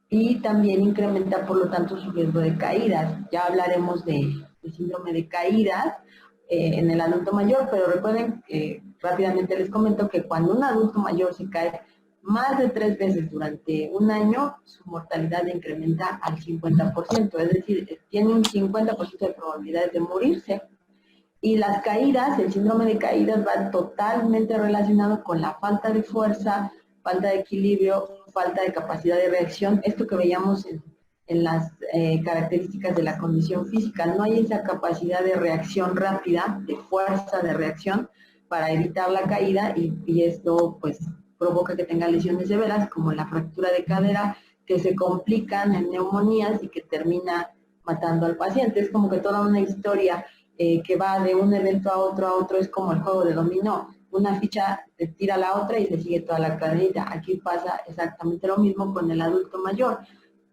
Y también incrementa, por lo tanto, su riesgo de caídas. Ya hablaremos de síndrome de caídas en el adulto mayor, pero recuerden que rápidamente les comento que cuando un adulto mayor se cae más de 3 veces durante un año, su mortalidad incrementa al 50%, es decir, tiene un 50% de probabilidades de morirse. Y las caídas, el síndrome de caídas va totalmente relacionado con la falta de fuerza, falta de equilibrio, falta de capacidad de reacción. Esto que veíamos en las características de la condición física, no hay esa capacidad de reacción rápida, de fuerza de reacción para evitar la caída, y esto pues provoca que tenga lesiones severas como la fractura de cadera, que se complican en neumonías y que termina matando al paciente. Es como que toda una historia que va de un evento a otro, es como el juego de dominó. Una ficha te tira a la otra y se sigue toda la cadenita. Aquí pasa exactamente lo mismo con el adulto mayor.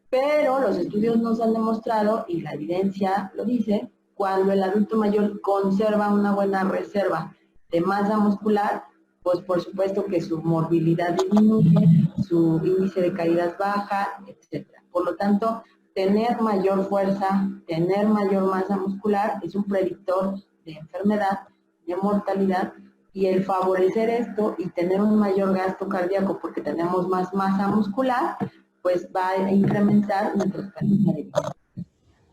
Pero los estudios nos han demostrado, y la evidencia lo dice, cuando el adulto mayor conserva una buena reserva de masa muscular, pues por supuesto que su morbilidad disminuye, su índice de caídas baja, etc. Por lo tanto, tener mayor fuerza, tener mayor masa muscular es un predictor de enfermedad, de mortalidad, y el favorecer esto y tener un mayor gasto cardíaco porque tenemos más masa muscular, pues va a incrementar nuestra calidad de vida.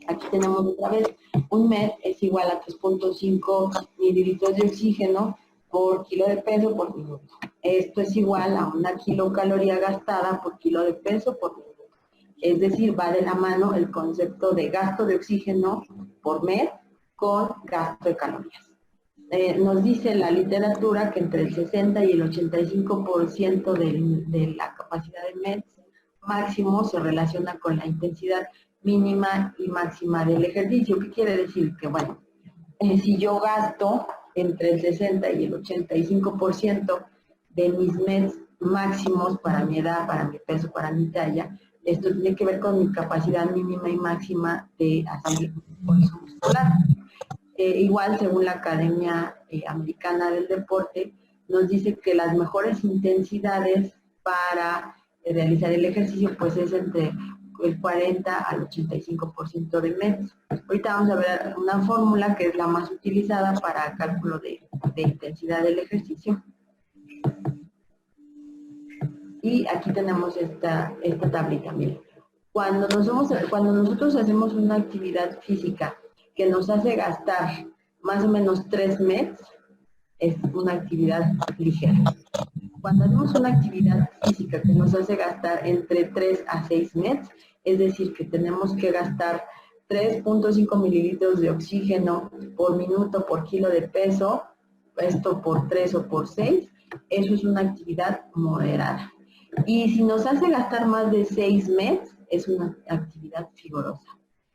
Aquí tenemos otra vez, un MED es igual a 3.5 mililitros de oxígeno por kilo de peso por minuto. Esto es igual a una kilocaloría gastada por kilo de peso por minuto. Es decir, va de la mano el concepto de gasto de oxígeno por MED con gasto de calorías. Nos dice la literatura que entre el 60 y el 85% de la capacidad de MED máximo se relaciona con la intensidad mínima y máxima del ejercicio. ¿Qué quiere decir? Que bueno, si yo gasto entre el 60 y el 85% de mis MEDs máximos para mi edad, para mi peso, para mi talla, esto tiene que ver con mi capacidad mínima y máxima de hacer esfuerzo muscular. Igual, según la Academia Americana del Deporte, nos dice que las mejores intensidades para realizar el ejercicio pues es entre el 40 al 85% de MEDs. Ahorita vamos a ver una fórmula que es la más utilizada para cálculo de intensidad del ejercicio. Y aquí tenemos esta tablita, miren. Cuando nosotros hacemos una actividad física que nos hace gastar más o menos 3 MEDs, es una actividad ligera. Cuando hacemos una actividad física que nos hace gastar entre 3 a 6 MEDs, es decir, que tenemos que gastar 3.5 mililitros de oxígeno por minuto por kilo de peso, esto por 3 o por 6, eso es una actividad moderada. Y si nos hace gastar más de 6 MEDs, es una actividad vigorosa.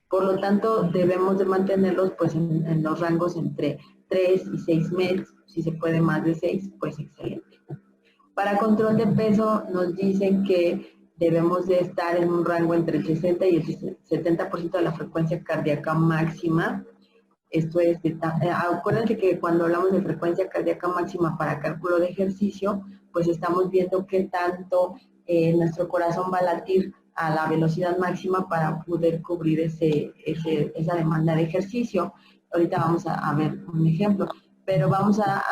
Por lo tanto, debemos de mantenerlos pues en los rangos entre 3 y 6 MEDs. Si se puede más de 6, pues excelente. Para control de peso nos dicen que debemos de estar en un rango entre el 60 y el 70% de la frecuencia cardíaca máxima. Esto es, acuérdense que cuando hablamos de frecuencia cardíaca máxima para cálculo de ejercicio, pues estamos viendo qué tanto nuestro corazón va a latir a la velocidad máxima para poder cubrir esa demanda de ejercicio. Ahorita vamos a ver un ejemplo, pero vamos a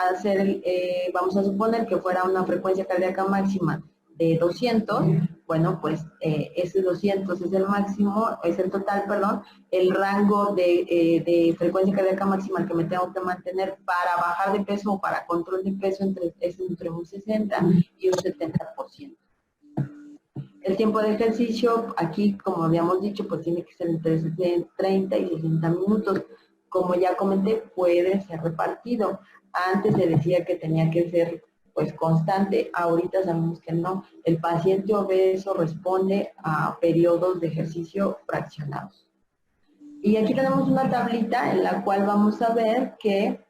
suponer que fuera una frecuencia cardíaca máxima de 200, bueno, pues ese 200 es el máximo, es el total, perdón, el rango de frecuencia cardíaca máxima que me tengo que mantener para bajar de peso o para control de peso es entre un 60 y un 70%. El tiempo de ejercicio, aquí, como habíamos dicho, pues tiene que ser entre 30 y 60 minutos. Como ya comenté, puede ser repartido. Antes se decía que tenía que ser pues constante, ahorita sabemos que no. El paciente obeso responde a periodos de ejercicio fraccionados. Y aquí tenemos una tablita en la cual vamos a ver que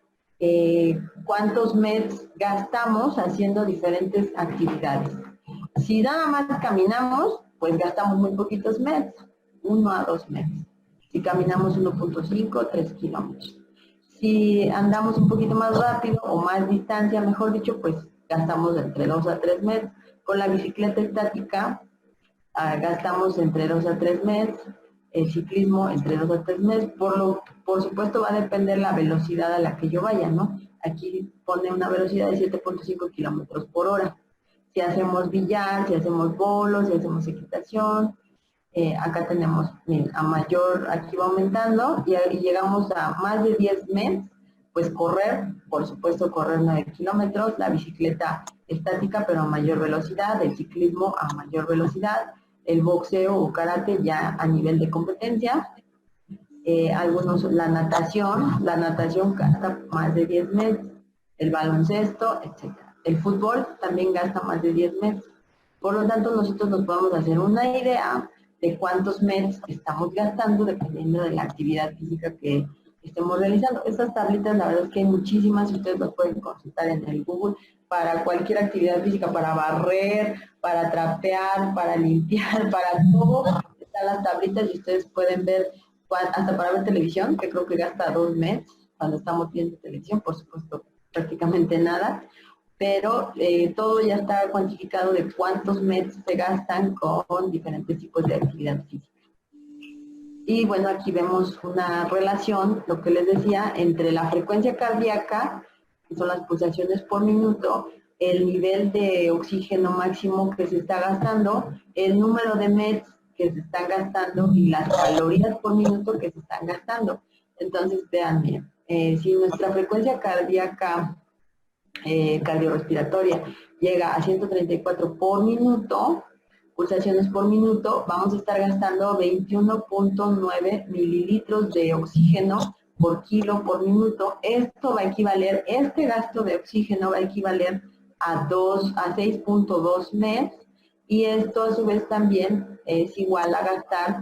cuántos MEDs gastamos haciendo diferentes actividades. Si nada más caminamos, pues gastamos muy poquitos MEDs, 1 a 2 MEDs. Si caminamos 1.5, 3 kilómetros. Si andamos un poquito más rápido o más distancia, mejor dicho, pues gastamos entre 2 a 3 MEDs. Con la bicicleta estática gastamos entre 2 a 3 MEDs. El ciclismo entre 2 a 3 MEDs. Por supuesto va a depender la velocidad a la que yo vaya, ¿no? Aquí pone una velocidad de 7.5 kilómetros por hora. Si hacemos billar, si hacemos bolos, si hacemos equitación, acá tenemos, miren, a mayor, aquí va aumentando y llegamos a más de 10 MEDs, pues correr, por supuesto correr 9 kilómetros, la bicicleta estática pero a mayor velocidad, el ciclismo a mayor velocidad, el boxeo o karate ya a nivel de competencia, la natación gasta más de 10 MEDs, el baloncesto, etc. El fútbol también gasta más de 10 MEDs. Por lo tanto, nosotros nos podemos hacer una idea de cuántos MEDs estamos gastando dependiendo de la actividad física que estemos realizando. Estas tablitas, la verdad es que hay muchísimas, ustedes las pueden consultar en el Google para cualquier actividad física, para barrer, para trapear, para limpiar, para todo. Están las tablitas y ustedes pueden ver, hasta para ver televisión, que creo que gasta 2 MEDs cuando estamos viendo televisión, por supuesto, prácticamente nada. Pero todo ya está cuantificado de cuántos MEDs se gastan con diferentes tipos de actividad física. Y bueno, aquí vemos una relación, lo que les decía, entre la frecuencia cardíaca, que son las pulsaciones por minuto, el nivel de oxígeno máximo que se está gastando, el número de METs que se están gastando y las calorías por minuto que se están gastando. Entonces, vean bien, si nuestra frecuencia cardíaca cardiorrespiratoria llega a 134 por minuto, pulsaciones por minuto, vamos a estar gastando 21.9 mililitros de oxígeno por kilo por minuto. Esto va a equivaler, este gasto de oxígeno va a equivaler a 6.2 MEDs, y esto a su vez también es igual a gastar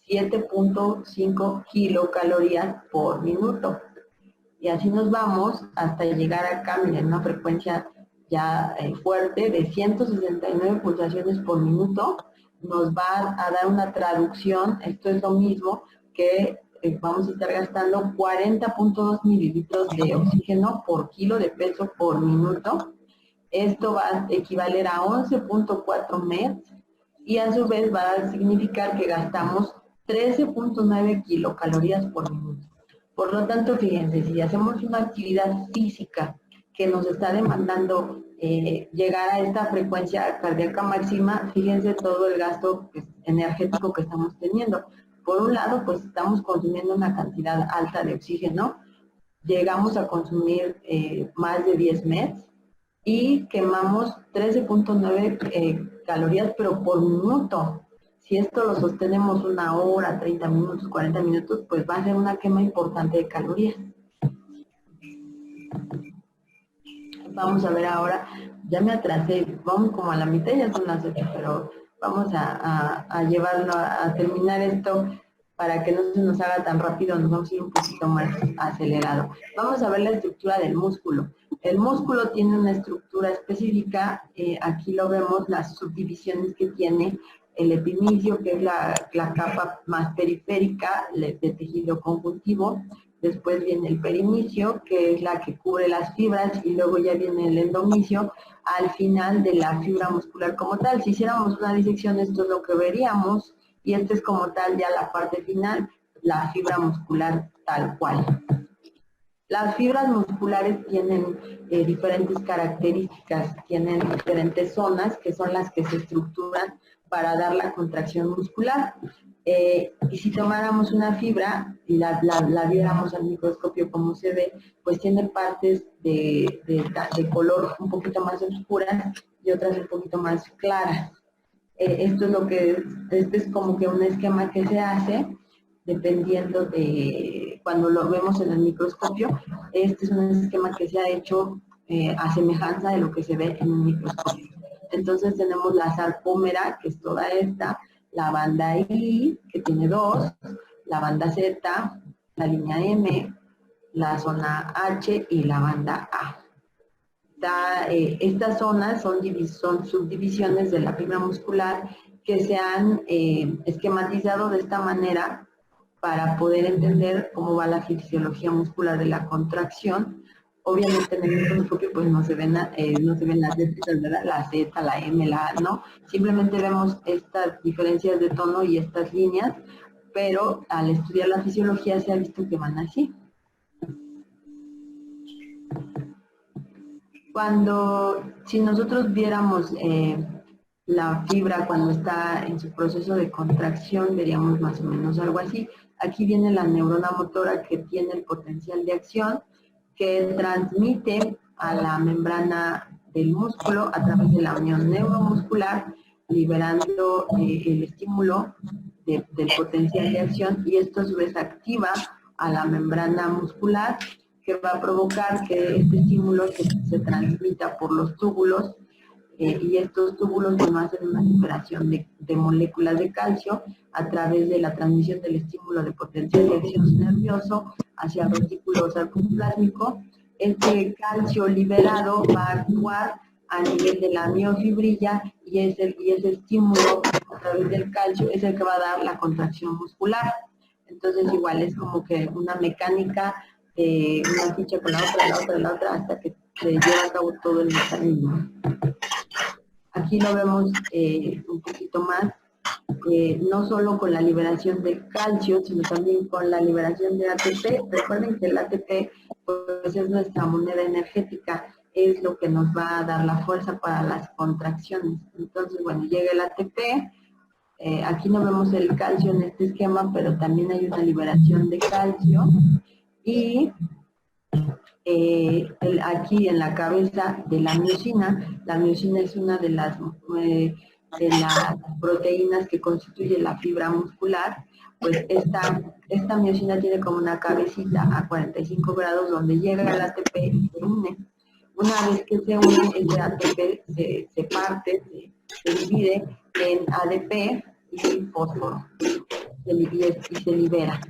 7.5 kilocalorías por minuto. Y así nos vamos hasta llegar acá, miren, una frecuencia ya fuerte de 169 pulsaciones por minuto. Nos va a dar una traducción, esto es lo mismo que vamos a estar gastando 40.2 mililitros de oxígeno por kilo de peso por minuto. Esto va a equivaler a 11.4 MEDs, y a su vez va a significar que gastamos 13.9 kilocalorías por minuto. Por lo tanto, fíjense, si hacemos una actividad física que nos está demandando llegar a esta frecuencia cardíaca máxima, fíjense todo el gasto energético que estamos teniendo. Por un lado, pues estamos consumiendo una cantidad alta de oxígeno, llegamos a consumir más de 10 MEDs y quemamos 13.9 calorías, pero por minuto. Si esto lo sostenemos una hora, 30 minutos, 40 minutos, pues va a ser una quema importante de calorías. Vamos a ver ahora, ya me atrasé, vamos como a la mitad, ya son las 8, pero vamos a llevarlo a terminar esto para que no se nos haga tan rápido, nos vamos a ir un poquito más acelerado. Vamos a ver la estructura del músculo. El músculo tiene una estructura específica, aquí lo vemos, las subdivisiones que tiene. El epimicio, que es la capa más periférica de tejido conjuntivo. Después viene el perimicio, que es la que cubre las fibras, y luego ya viene el endomicio al final de la fibra muscular como tal. Si hiciéramos una disección, esto es lo que veríamos, y esta es como tal ya la parte final, la fibra muscular tal cual. Las fibras musculares tienen diferentes características, tienen diferentes zonas que son las que se estructuran para dar la contracción muscular. Y si tomáramos una fibra y la viéramos al microscopio como se ve, pues tiene partes de color un poquito más oscuras y otras un poquito más claras. Esto es lo que, este es como que un esquema que se hace dependiendo de cuando lo vemos en el microscopio. Este es un esquema que se ha hecho a semejanza de lo que se ve en un microscopio. Entonces tenemos la sarcómera, que es toda esta, la banda I, que tiene 2, la banda Z, la línea M, la zona H y la banda A. Estas zonas son subdivisiones de la fibra muscular que se han esquematizado de esta manera para poder entender cómo va la fisiología muscular de la contracción. Obviamente en el microscopio pues no se ven las letras, ¿verdad? La Z, la M, la A, ¿no? Simplemente vemos estas diferencias de tono y estas líneas, pero al estudiar la fisiología se ha visto que van así. Si nosotros viéramos la fibra cuando está en su proceso de contracción, veríamos más o menos algo así. Aquí viene la neurona motora que tiene el potencial de acción, que transmite a la membrana del músculo a través de la unión neuromuscular, liberando el estímulo del potencial de acción, y esto a su vez activa a la membrana muscular, que va a provocar que este estímulo se transmita por los túbulos, y estos túbulos bueno, hacen una liberación de moléculas de calcio a través de la transmisión del estímulo de potencial de acción nervioso hacia el retículo sarcoplásmico. Este calcio liberado va a actuar a nivel de la miofibrilla, y ese estímulo a través del calcio es el que va a dar la contracción muscular. Entonces igual es como que una mecánica de una ficha con la otra, hasta que se lleva a cabo todo el mecanismo. Aquí lo vemos un poquito más, no solo con la liberación de calcio, sino también con la liberación de ATP. Recuerden que el ATP pues, es nuestra moneda energética, es lo que nos va a dar la fuerza para las contracciones. Entonces, bueno, llega el ATP, aquí no vemos el calcio en este esquema, pero también hay una liberación de calcio, y aquí en la cabeza de la miosina es una de las proteínas que constituye la fibra muscular. Pues esta miosina tiene como una cabecita a 45 grados donde llega el ATP y se une. Una vez que se une, ese ATP se parte, se divide en ADP y fósforo y se libera.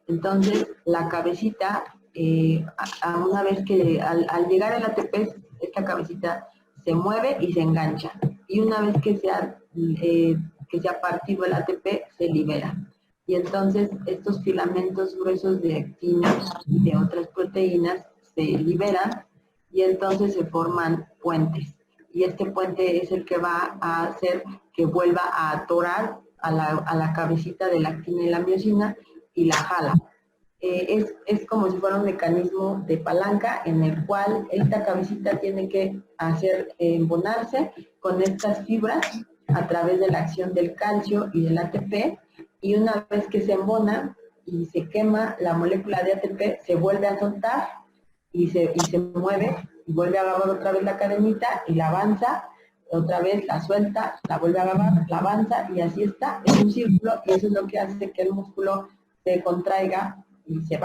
Entonces, la cabecita, una vez que al llegar al ATP, esta cabecita se mueve y se engancha. Y una vez que se ha partido el ATP, se libera. Y entonces estos filamentos gruesos de actina y de otras proteínas se liberan y entonces se forman puentes. Y este puente es el que va a hacer que vuelva a atorar a la cabecita de la actina y la miosina y la jala. Es como si fuera un mecanismo de palanca en el cual esta cabecita tiene que embonarse con estas fibras a través de la acción del calcio y del ATP, y una vez que se embona y se quema la molécula de ATP, se vuelve a soltar y se mueve y vuelve a agarrar otra vez la cadenita y la avanza, otra vez la suelta, la vuelve a agarrar, la avanza y así está, es un círculo, y eso es lo que hace que el músculo se contraiga y se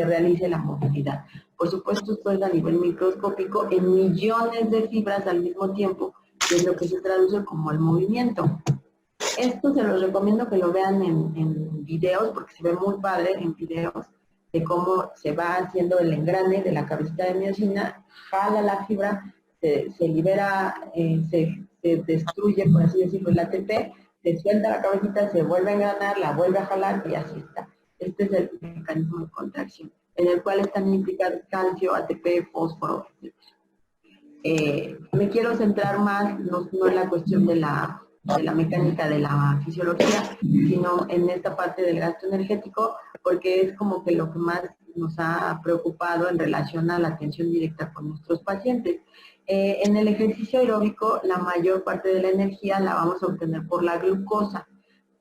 realice la movilidad. Por supuesto, esto es a nivel microscópico en millones de fibras al mismo tiempo, que es lo que se traduce como el movimiento. Esto se los recomiendo que lo vean en videos, porque se ve muy padre en videos, de cómo se va haciendo el engrane de la cabecita de miosina, jala la fibra, se libera, se destruye, por así decirlo, el ATP, se suelta la cabecita, se vuelve a engranar, la vuelve a jalar y así está. Este es el mecanismo de contracción, en el cual están implicados calcio, ATP, fósforo, etc. Me quiero centrar más, no en la cuestión de la mecánica de la fisiología, sino en esta parte del gasto energético, porque es como que lo que más nos ha preocupado en relación a la atención directa con nuestros pacientes. En el ejercicio aeróbico, la mayor parte de la energía la vamos a obtener por la glucosa.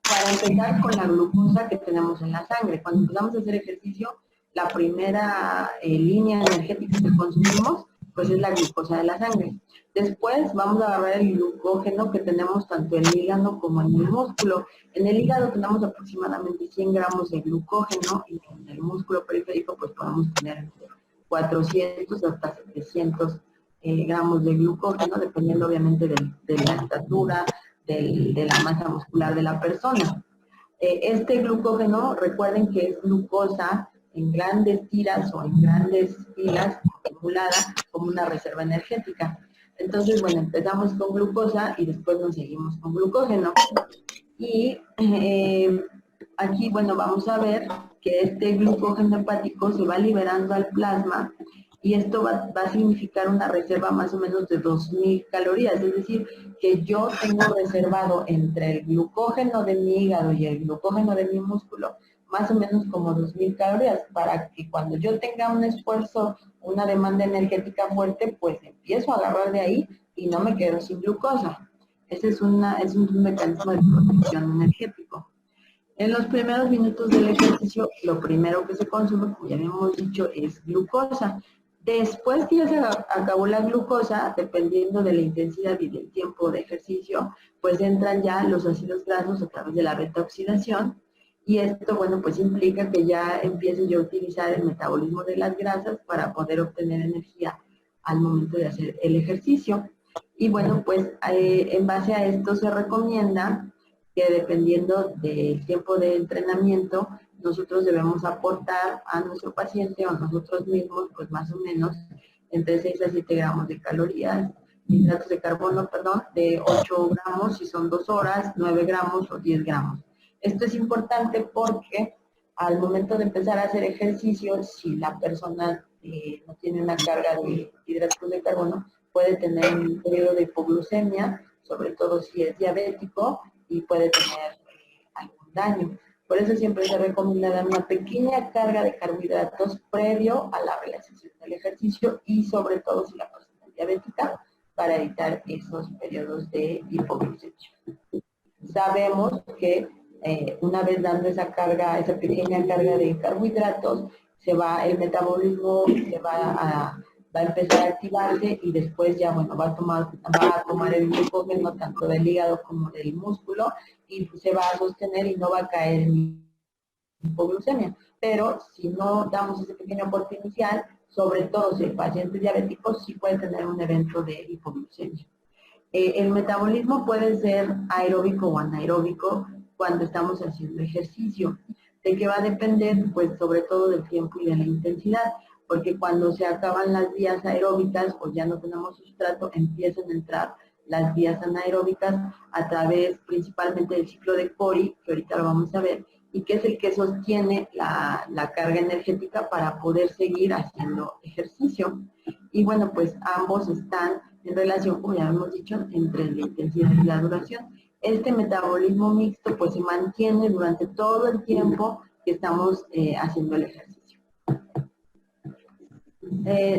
Para empezar con la glucosa que tenemos en la sangre, cuando empezamos a hacer ejercicio, la primera línea energética que consumimos pues es la glucosa de la sangre. Después vamos a agarrar el glucógeno que tenemos tanto en el hígado como en el músculo. En el hígado tenemos aproximadamente 100 gramos de glucógeno y en el músculo periférico pues podemos tener 400 hasta 700 gramos de glucógeno, dependiendo obviamente de la estatura, de la masa muscular de la persona. Este glucógeno, recuerden que es glucosa en grandes tiras o en grandes pilas acumulada como una reserva energética. Entonces, bueno, empezamos con glucosa y después nos seguimos con glucógeno. Y aquí, bueno, vamos a ver que este glucógeno hepático se va liberando al plasma y esto va a significar una reserva más o menos de 2.000 calorías, es decir, que yo tengo reservado entre el glucógeno de mi hígado y el glucógeno de mi músculo más o menos como 2.000 calorías, para que cuando yo tenga un esfuerzo, una demanda energética fuerte, pues empiezo a agarrar de ahí y no me quedo sin glucosa. Ese es un mecanismo de protección energético. En los primeros minutos del ejercicio, lo primero que se consume, como ya habíamos dicho, es glucosa. Después que ya se acabó la glucosa, dependiendo de la intensidad y del tiempo de ejercicio, pues entran ya los ácidos grasos a través de la beta-oxidación. Y esto, bueno, pues implica que ya empiece yo a utilizar el metabolismo de las grasas para poder obtener energía al momento de hacer el ejercicio. Y bueno, pues en base a esto se recomienda que dependiendo del tiempo de entrenamiento, nosotros debemos aportar a nuestro paciente o a nosotros mismos, pues más o menos, entre 6 a 7 gramos de calorías, hidratos de carbono, perdón, de 8 gramos si son 2 horas, 9 gramos o 10 gramos. Esto es importante porque al momento de empezar a hacer ejercicio, si la persona no tiene una carga de hidratos de carbono, puede tener un periodo de hipoglucemia, sobre todo si es diabético, y puede tener algún daño. Por eso siempre se recomienda dar una pequeña carga de carbohidratos previo a la realización del ejercicio y sobre todo si la persona es diabética, para evitar esos periodos de hipoglucemia. Sabemos que una vez dando esa carga, esa pequeña carga de carbohidratos, el metabolismo va a empezar a activarse y después ya, bueno, va a tomar el glucógeno tanto del hígado como del músculo y se va a sostener y no va a caer en hipoglucemia. Pero si no damos ese pequeño aporte inicial, sobre todo si el paciente es diabético, sí puede tener un evento de hipoglucemia. El metabolismo puede ser aeróbico o anaeróbico cuando estamos haciendo ejercicio. ¿De qué va a depender? Pues sobre todo del tiempo y de la intensidad, porque cuando se acaban las vías aeróbicas o ya no tenemos sustrato, empiezan a entrar las vías anaeróbicas a través principalmente del ciclo de Cori, que ahorita lo vamos a ver, y que es el que sostiene la carga energética para poder seguir haciendo ejercicio. Y bueno, pues ambos están en relación, como ya hemos dicho, entre la intensidad y la duración. Este metabolismo mixto pues se mantiene durante todo el tiempo que estamos haciendo el ejercicio.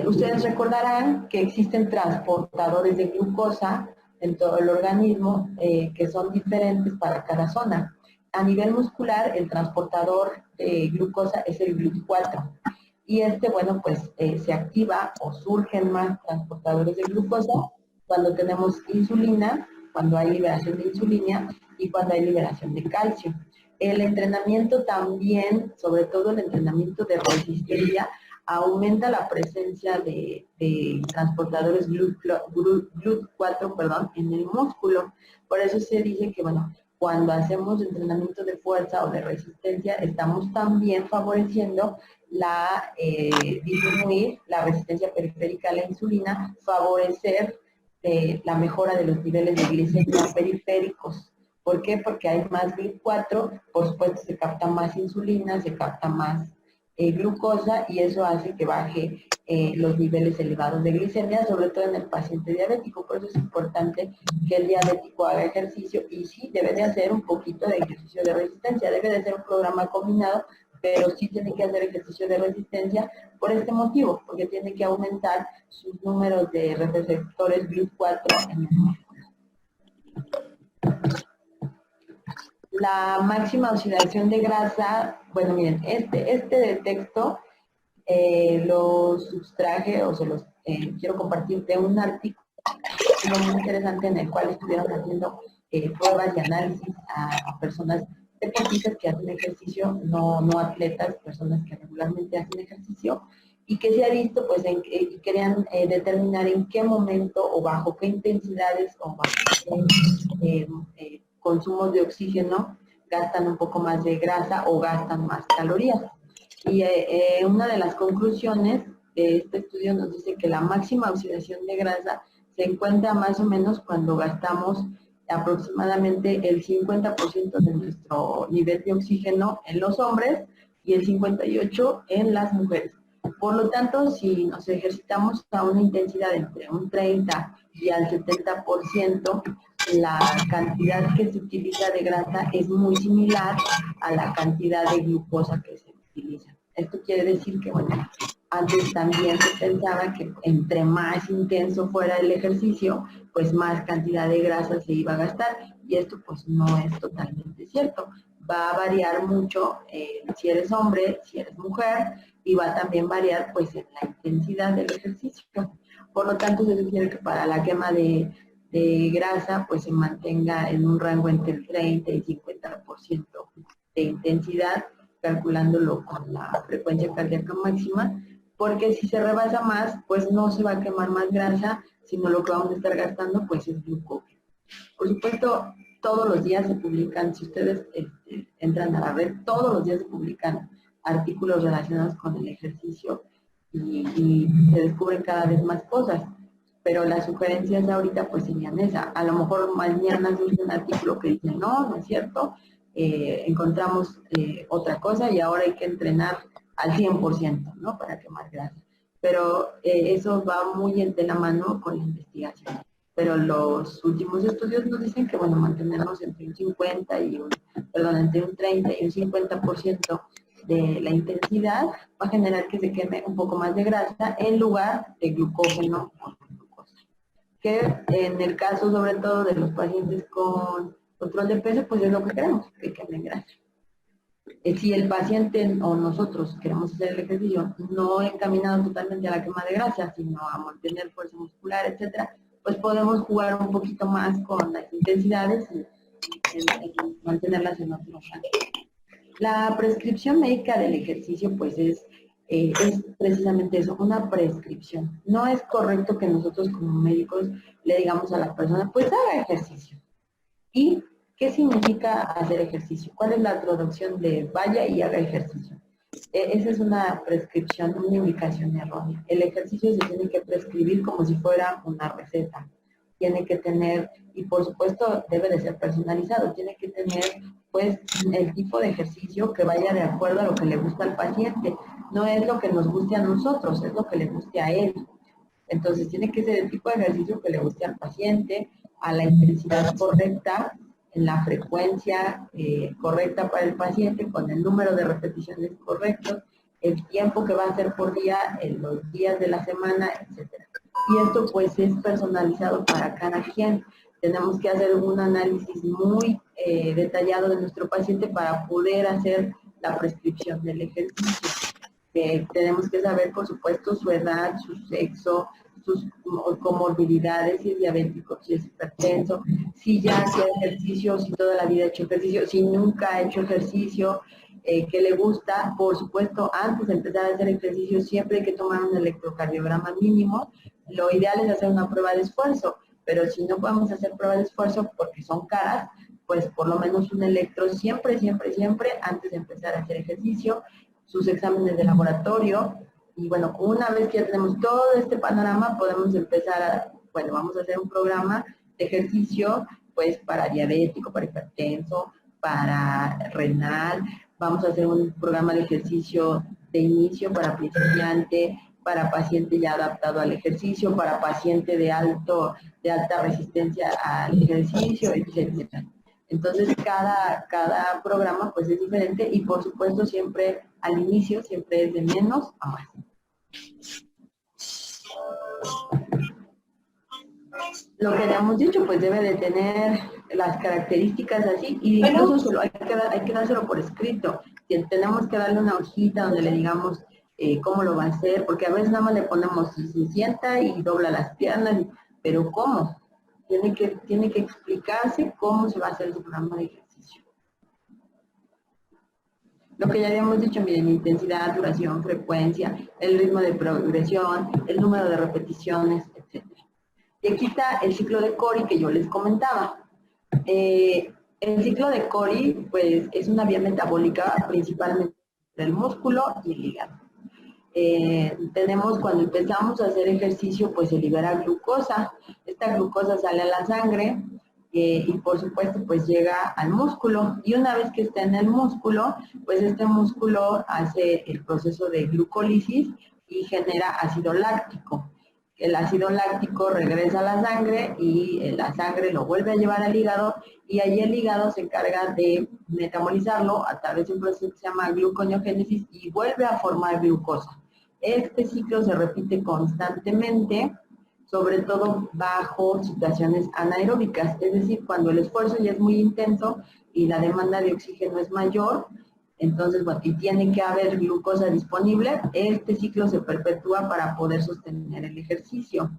Ustedes recordarán que existen transportadores de glucosa en todo el organismo que son diferentes para cada zona. A nivel muscular, el transportador de glucosa es el GLUT4. Y bueno, pues se activa o surgen más transportadores de glucosa cuando tenemos insulina, cuando hay liberación de insulina y cuando hay liberación de calcio. El entrenamiento también, sobre todo el entrenamiento de resistencia, aumenta la presencia de transportadores GLUT4 en el músculo. Por eso se dice que, bueno, cuando hacemos entrenamiento de fuerza o de resistencia, estamos también favoreciendo disminuir la resistencia periférica a la insulina, favorecer la mejora de los niveles de glicemia periféricos. ¿Por qué? Porque hay más GLUT4, por supuesto se capta más insulina, se capta más glucosa y eso hace que baje los niveles elevados de glicemia, sobre todo en el paciente diabético. Por eso es importante que el diabético haga ejercicio y sí debe de hacer un poquito de ejercicio de resistencia, debe de ser un programa combinado, pero sí tiene que hacer ejercicio de resistencia por este motivo, porque tiene que aumentar sus números de receptores GLUT4 en el músculo. La máxima oxidación de grasa, bueno, miren, este texto lo sustraje o se los quiero compartir de un artículo muy interesante en el cual estuvieron haciendo pruebas y análisis a personas deportistas que hacen ejercicio, no atletas, personas que regularmente hacen ejercicio, y que se ha visto, pues, y querían determinar en qué momento o bajo qué intensidades o bajo qué consumos de oxígeno gastan un poco más de grasa o gastan más calorías. Y una de las conclusiones de este estudio nos dice que la máxima oxidación de grasa se encuentra más o menos cuando gastamos aproximadamente el 50% de nuestro nivel de oxígeno en los hombres y el 58% en las mujeres. Por lo tanto, si nos ejercitamos a una intensidad entre un 30 y al 70%, la cantidad que se utiliza de grasa es muy similar a la cantidad de glucosa que se utiliza. Esto quiere decir que, bueno, antes también se pensaba que entre más intenso fuera el ejercicio, pues más cantidad de grasa se iba a gastar, y esto pues no es totalmente cierto. Va a variar mucho si eres hombre, si eres mujer, y va a también variar pues en la intensidad del ejercicio. Por lo tanto, se sugiere que para la quema de grasa pues se mantenga en un rango entre el 30 y 50% de intensidad, calculándolo con la frecuencia cardíaca máxima, porque si se rebasa más, pues no se va a quemar más grasa, sino lo que vamos a estar gastando pues es glucógeno. Por supuesto, todos los días se publican, si ustedes entran a la red, todos los días se publican artículos relacionados con el ejercicio y se descubren cada vez más cosas. Pero las sugerencias ahorita pues serían esa. A lo mejor mañana surge un artículo que dice, no es cierto, encontramos otra cosa y ahora hay que entrenar al 100%, ¿no? Para quemar grasa. Pero eso va muy de la mano con la investigación. pero los últimos estudios nos dicen que, bueno, mantenernos entre un 50 y un, perdón, entre un 30 y un 50% de la intensidad va a generar que se queme un poco más de grasa en lugar de glucógeno o glucosa. Que en el caso, sobre todo, de los pacientes con control de peso, pues es lo que queremos, que quemen grasa. Si el paciente o nosotros queremos hacer el ejercicio no encaminado totalmente a la quema de grasa, sino a mantener fuerza muscular, etcétera, pues podemos jugar un poquito más con las intensidades y mantenerlas en otro rango. La prescripción médica del ejercicio, pues es precisamente eso, una prescripción. No es correcto que nosotros como médicos le digamos a la persona, pues haga ejercicio. ¿Y qué significa hacer ejercicio? ¿Cuál es la traducción de vaya y haga ejercicio? Esa es una prescripción, una indicación errónea. El ejercicio se tiene que prescribir como si fuera una receta. Tiene que tener, y por supuesto debe de ser personalizado, tiene que tener pues el tipo de ejercicio que vaya de acuerdo a lo que le gusta al paciente. No es lo que nos guste a nosotros, es lo que le guste a él. Entonces tiene que ser el tipo de ejercicio que le guste al paciente, a la intensidad correcta, en la frecuencia correcta para el paciente, con el número de repeticiones correctos, el tiempo que va a hacer por día, en los días de la semana, etc. Y esto pues es personalizado para cada quien. Tenemos que hacer un análisis muy detallado de nuestro paciente para poder hacer la prescripción del ejercicio. Tenemos que saber, por supuesto, su edad, su sexo, sus comorbilidades, si es diabético, si es hipertenso, si ya hacía ejercicio, si toda la vida ha hecho ejercicio, si nunca ha hecho ejercicio, que le gusta. Por supuesto, antes de empezar a hacer ejercicio siempre hay que tomar un electrocardiograma mínimo. Lo ideal es hacer una prueba de esfuerzo, pero si no podemos hacer prueba de esfuerzo porque son caras, pues por lo menos un electro siempre, siempre, siempre antes de empezar a hacer ejercicio, sus exámenes de laboratorio. Y bueno, una vez que ya tenemos todo este panorama, podemos empezar a, bueno, vamos a hacer un programa de ejercicio, pues para diabético, para hipertenso, para renal. Vamos a hacer un programa de ejercicio de inicio para principiante, para paciente ya adaptado al ejercicio, para paciente de alta resistencia al ejercicio, etc. Entonces, cada programa pues es diferente y por supuesto siempre al inicio siempre es de menos a más. Lo que habíamos dicho pues debe de tener las características así y incluso solo hay que dárselo por escrito. Tenemos que darle una hojita donde le digamos cómo lo va a hacer, porque a veces nada más le ponemos si se sienta y dobla las piernas, pero ¿cómo? Tiene que explicarse cómo se va a hacer el programa de ejercicio. Lo que ya habíamos dicho, miren, intensidad, duración, frecuencia, el ritmo de progresión, el número de repeticiones, etc. Y aquí está el ciclo de Cori que yo les comentaba. El ciclo de Cori, pues, es una vía metabólica principalmente del músculo y el hígado. Tenemos, cuando empezamos a hacer ejercicio, pues se libera glucosa. Esta glucosa sale a la sangre y por supuesto pues llega al músculo. Y una vez que está en el músculo, pues este músculo hace el proceso de glucólisis y genera ácido láctico. El ácido láctico regresa a la sangre y la sangre lo vuelve a llevar al hígado y ahí el hígado se encarga de metabolizarlo a través de un proceso que se llama gluconeogénesis y vuelve a formar glucosa. Este ciclo se repite constantemente, sobre todo bajo situaciones anaeróbicas, es decir, cuando el esfuerzo ya es muy intenso y la demanda de oxígeno es mayor, entonces, bueno, y tiene que haber glucosa disponible, este ciclo se perpetúa para poder sostener el ejercicio.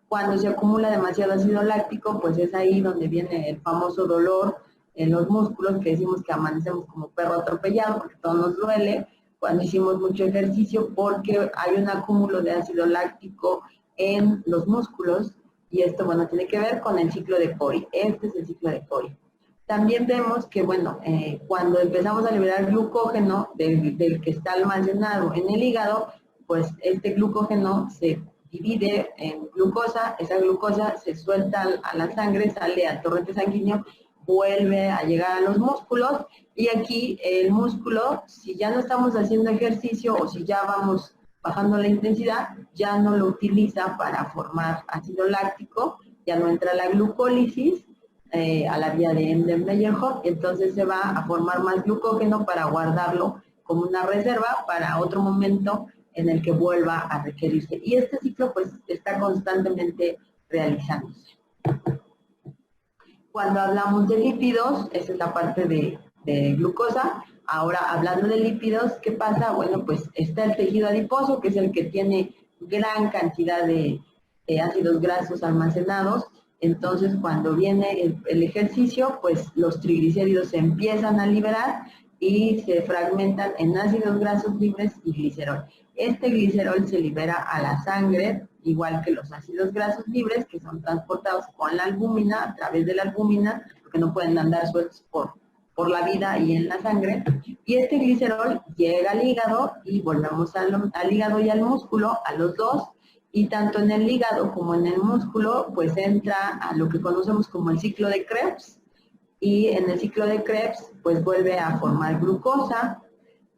Cuando se acumula demasiado ácido láctico, pues es ahí donde viene el famoso dolor en los músculos, que decimos que amanecemos como perro atropellado, porque todo nos duele cuando hicimos mucho ejercicio, porque hay un acúmulo de ácido láctico en los músculos, y esto, bueno, tiene que ver con el ciclo de Cori. Este es el ciclo de Cori. También vemos que, bueno, cuando empezamos a liberar glucógeno del que está almacenado en el hígado, pues este glucógeno se divide en glucosa, esa glucosa se suelta a la sangre, sale al torrente sanguíneo, vuelve a llegar a los músculos y aquí el músculo, si ya no estamos haciendo ejercicio o si ya vamos bajando la intensidad, ya no lo utiliza para formar ácido láctico ya no entra la glucólisis a la vía de Enden-Meyerhof, entonces se va a formar más glucógeno para guardarlo como una reserva para otro momento en el que vuelva a requerirse. Y este ciclo pues está constantemente realizándose. Cuando hablamos de lípidos, esa es la parte de glucosa. Ahora, hablando de lípidos, ¿qué pasa? Bueno, pues está el tejido adiposo, que es el que tiene gran cantidad de ácidos grasos almacenados. Entonces, cuando viene el ejercicio, pues los triglicéridos se empiezan a liberar y se fragmentan en ácidos grasos libres y glicerol. Este glicerol se libera a la sangre, igual que los ácidos grasos libres, que son transportados con la albúmina, a través de la albúmina, porque no pueden andar sueltos por la vida y en la sangre. Y este glicerol llega al hígado y volvemos al hígado y al músculo, a los dos, y tanto en el hígado como en el músculo, pues entra a lo que conocemos como el ciclo de Krebs, y en el ciclo de Krebs, pues vuelve a formar glucosa,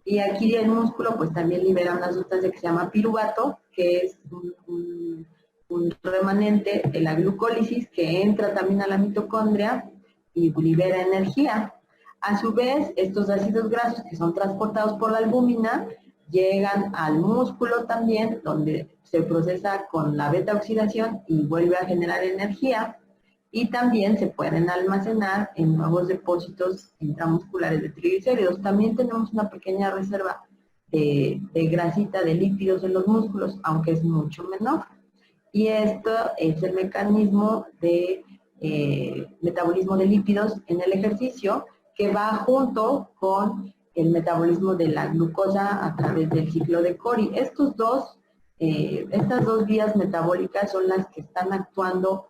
y aquí el músculo pues también libera una sustancia que se llama piruvato, que es un remanente de la glucólisis que entra también a la mitocondria y libera energía. A su vez, estos ácidos grasos que son transportados por la albúmina llegan al músculo también, donde se procesa con la beta oxidación y vuelve a generar energía. Y también se pueden almacenar en nuevos depósitos intramusculares de triglicéridos. También tenemos una pequeña reserva de grasita, de lípidos en los músculos, aunque es mucho menor. Y esto es el mecanismo de metabolismo de lípidos en el ejercicio, que va junto con el metabolismo de la glucosa a través del ciclo de Cori. Estas dos vías metabólicas son las que están actuando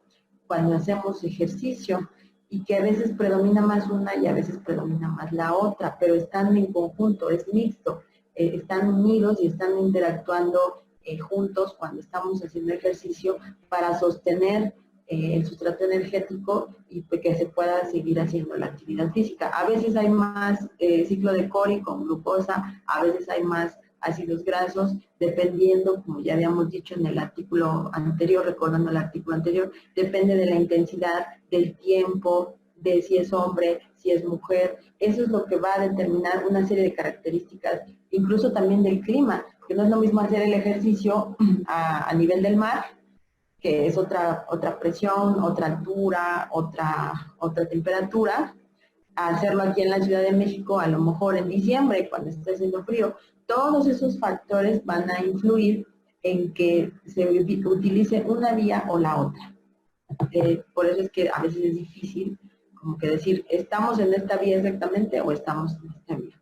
cuando hacemos ejercicio, y que a veces predomina más una y a veces predomina más la otra, pero están en conjunto, es mixto, están unidos y están interactuando juntos cuando estamos haciendo ejercicio para sostener el sustrato energético y que se pueda seguir haciendo la actividad física. A veces hay más ciclo de Cori con glucosa, a veces hay más ácidos grasos, dependiendo, como ya habíamos dicho en el artículo anterior, recordando el artículo anterior, depende de la intensidad, del tiempo, de si es hombre, si es mujer. Eso es lo que va a determinar una serie de características, incluso también del clima, que no es lo mismo hacer el ejercicio a nivel del mar, que es otra presión, otra altura, otra temperatura, a hacerlo aquí en la Ciudad de México, a lo mejor en diciembre, cuando esté haciendo frío. Todos esos factores van a influir en que se utilice una vía o la otra. Por eso es que a veces es difícil como que decir, ¿estamos en esta vía exactamente o estamos en esta vía?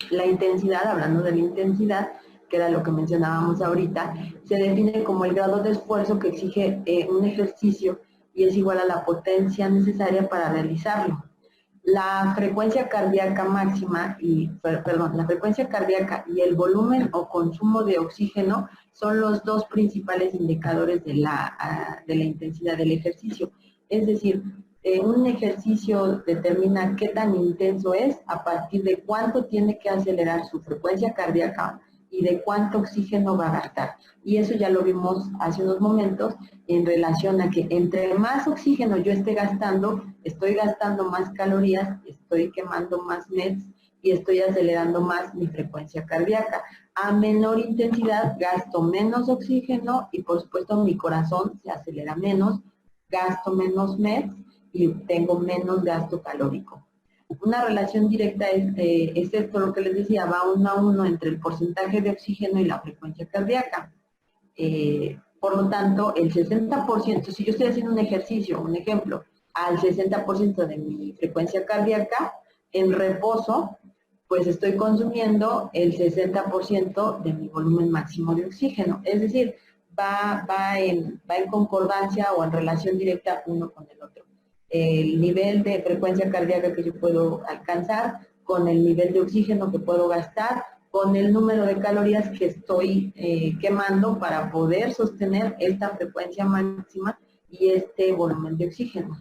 La intensidad, hablando de la intensidad, que era lo que mencionábamos ahorita, se define como el grado de esfuerzo que exige un ejercicio y es igual a la potencia necesaria para realizarlo. La frecuencia cardíaca máxima la frecuencia cardíaca y el volumen o consumo de oxígeno son los dos principales indicadores de la intensidad del ejercicio. Es decir, un ejercicio determina qué tan intenso es a partir de cuánto tiene que acelerar su frecuencia cardíaca y de cuánto oxígeno va a gastar. Y eso ya lo vimos hace unos momentos en relación a que entre más oxígeno yo esté gastando, estoy gastando más calorías, estoy quemando más METs y estoy acelerando más mi frecuencia cardíaca. A menor intensidad gasto menos oxígeno y por supuesto mi corazón se acelera menos, gasto menos METs y tengo menos gasto calórico. Una relación directa es esto, lo que les decía, va 1 a 1 entre el porcentaje de oxígeno y la frecuencia cardíaca. Por lo tanto, el 60%, si yo estoy haciendo un ejercicio, un ejemplo, al 60% de mi frecuencia cardíaca, en reposo, pues estoy consumiendo el 60% de mi volumen máximo de oxígeno. Es decir, va en concordancia o en relación directa uno con el otro. El nivel de frecuencia cardíaca que yo puedo alcanzar con el nivel de oxígeno que puedo gastar, con el número de calorías que estoy quemando para poder sostener esta frecuencia máxima y este volumen de oxígeno.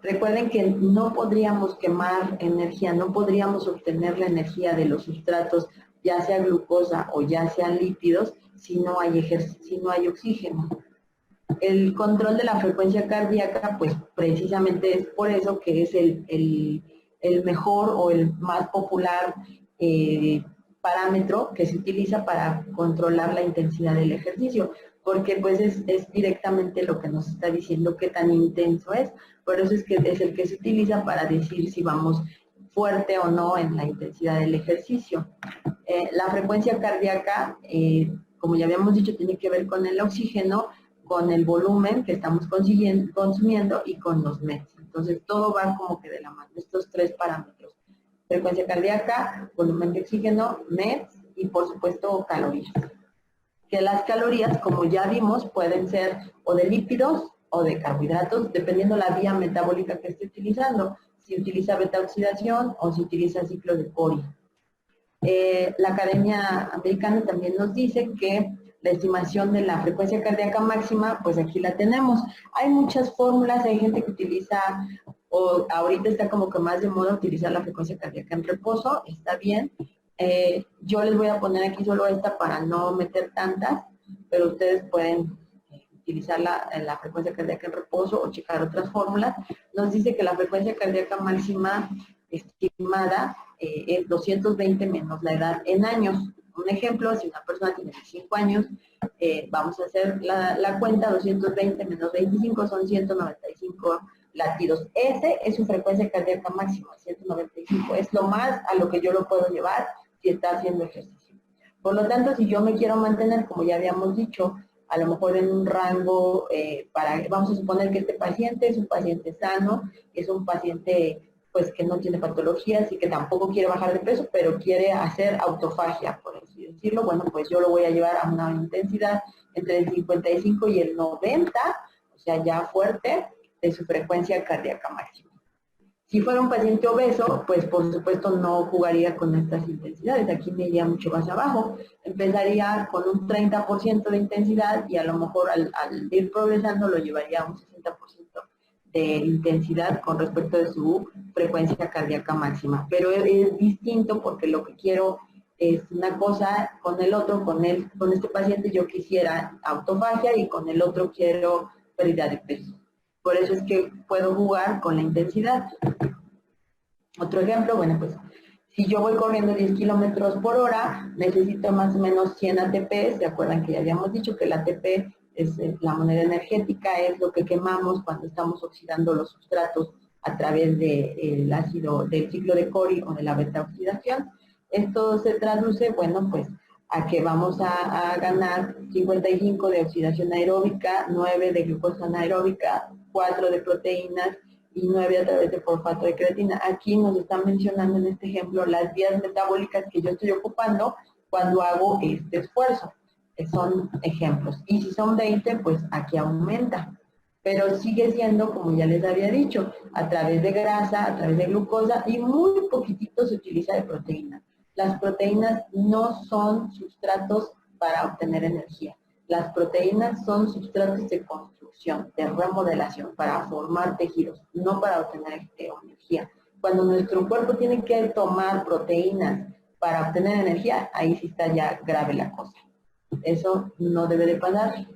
Recuerden que no podríamos quemar energía, no podríamos obtener la energía de los sustratos, ya sea glucosa o ya sean lípidos, si no hay oxígeno. El control de la frecuencia cardíaca, pues precisamente es por eso que es el mejor o el más popular parámetro que se utiliza para controlar la intensidad del ejercicio, porque pues es directamente lo que nos está diciendo qué tan intenso es. Por eso es que es el que se utiliza para decir si vamos fuerte o no en la intensidad del ejercicio. La frecuencia cardíaca, como ya habíamos dicho, tiene que ver con el oxígeno, con el volumen que estamos consumiendo y con los METs. Entonces, todo va como que de la mano, estos tres parámetros. Frecuencia cardíaca, volumen de oxígeno, METs y, por supuesto, calorías. Que las calorías, como ya vimos, pueden ser o de lípidos o de carbohidratos, dependiendo la vía metabólica que esté utilizando. Si utiliza beta-oxidación o si utiliza ciclo de Cori. La Academia Americana también nos dice que la estimación de la frecuencia cardíaca máxima, pues aquí la tenemos. Hay muchas fórmulas, hay gente que utiliza, o ahorita está como que más de moda utilizar la frecuencia cardíaca en reposo, está bien. Yo les voy a poner aquí solo esta para no meter tantas, pero ustedes pueden utilizar la frecuencia cardíaca en reposo o checar otras fórmulas. Nos dice que la frecuencia cardíaca máxima estimada es 220 menos la edad en años. Un ejemplo, si una persona tiene 25 años, vamos a hacer la cuenta, 220 menos 25 son 195 latidos. Ese es su frecuencia cardíaca máxima, 195. Es lo más a lo que yo lo puedo llevar si está haciendo ejercicio. Por lo tanto, si yo me quiero mantener, como ya habíamos dicho, a lo mejor en un rango, vamos a suponer que este paciente es un paciente sano, es un paciente pues que no tiene patologías y que tampoco quiere bajar de peso, pero quiere hacer autofagia, por así decirlo. Bueno, pues yo lo voy a llevar a una intensidad entre el 55 y el 90, o sea, ya fuerte, de su frecuencia cardíaca máxima. Si fuera un paciente obeso, pues por supuesto no jugaría con estas intensidades, aquí me iría mucho más abajo. Empezaría con un 30% de intensidad y a lo mejor al ir progresando lo llevaría a un 60% de intensidad con respecto de su frecuencia cardíaca máxima. Pero es distinto porque lo que quiero es una cosa, con el otro, con este paciente yo quisiera autofagia y con el otro quiero pérdida de peso. Por eso es que puedo jugar con la intensidad. Otro ejemplo, bueno, pues si yo voy corriendo 10 kilómetros por hora, necesito más o menos 100 ATP. ¿Se acuerdan que ya habíamos dicho que el ATP es la moneda energética, es lo que quemamos cuando estamos oxidando los sustratos a través del ácido, del ciclo de Cori o de la beta-oxidación? Esto se traduce, bueno, pues a que vamos a ganar 55 de oxidación aeróbica, 9 de glucosa anaeróbica, 4 de proteínas y 9 a través de fosfato de creatina. Aquí nos están mencionando en este ejemplo las vías metabólicas que yo estoy ocupando cuando hago este esfuerzo. Son ejemplos. Y si son 20, pues aquí aumenta. Pero sigue siendo, como ya les había dicho, a través de grasa, a través de glucosa y muy poquitito se utiliza de proteína. Las proteínas no son sustratos para obtener energía. Las proteínas son sustratos de construcción, de remodelación, para formar tejidos, no para obtener energía. Cuando nuestro cuerpo tiene que tomar proteínas para obtener energía, ahí sí está ya grave la cosa. Eso no debe de pasar.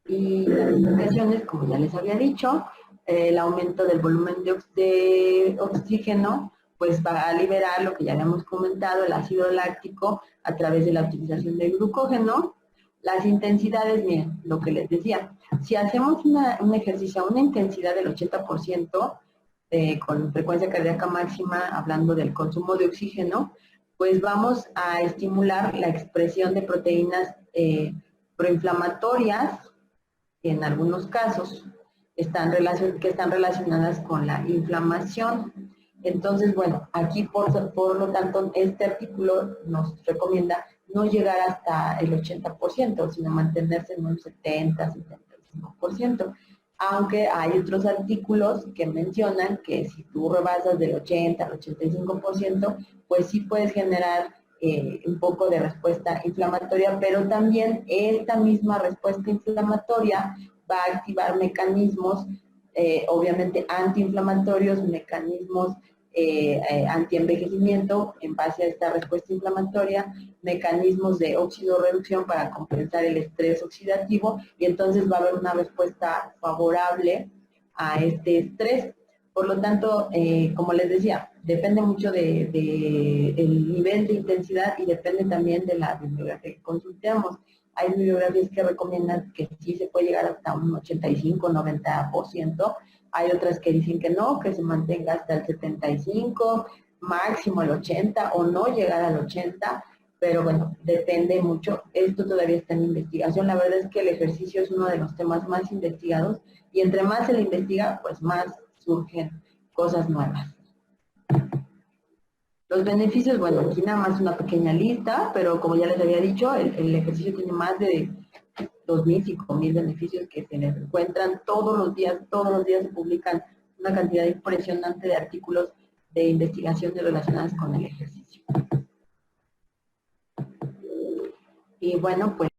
Y las implicaciones, como ya les había dicho, el aumento del volumen de oxígeno, pues va a liberar lo que ya habíamos comentado, el ácido láctico a través de la utilización del glucógeno. Las intensidades, miren, lo que les decía, si hacemos un ejercicio a una intensidad del 80%, con frecuencia cardíaca máxima, hablando del consumo de oxígeno, pues vamos a estimular la expresión de proteínas proinflamatorias, que en algunos casos están relacionadas con la inflamación. Entonces, bueno, aquí por lo tanto, este artículo nos recomienda no llegar hasta el 80%, sino mantenerse en un 70-75%. Aunque hay otros artículos que mencionan que si tú rebasas del 80 al 85%, pues sí puedes generar un poco de respuesta inflamatoria, pero también esta misma respuesta inflamatoria va a activar mecanismos, obviamente antiinflamatorios, mecanismos antienvejecimiento en base a esta respuesta inflamatoria, mecanismos de oxidorreducción para compensar el estrés oxidativo, y entonces va a haber una respuesta favorable a este estrés. Por lo tanto, como les decía, depende mucho del nivel de intensidad y depende también de la bibliografía que consultemos. Hay bibliografías que recomiendan que sí se puede llegar hasta un 85-90%. Hay otras que dicen que no, que se mantenga hasta el 75%, máximo el 80% o no llegar al 80%. Pero bueno, depende mucho. Esto todavía está en investigación. La verdad es que el ejercicio es uno de los temas más investigados y entre más se le investiga, pues más surgen cosas nuevas. Los beneficios, bueno, aquí nada más una pequeña lista, pero como ya les había dicho, el ejercicio tiene más de 2.000, 5.000 beneficios que se les encuentran todos los días se publican una cantidad impresionante de artículos de investigación relacionados con el ejercicio. Y bueno, pues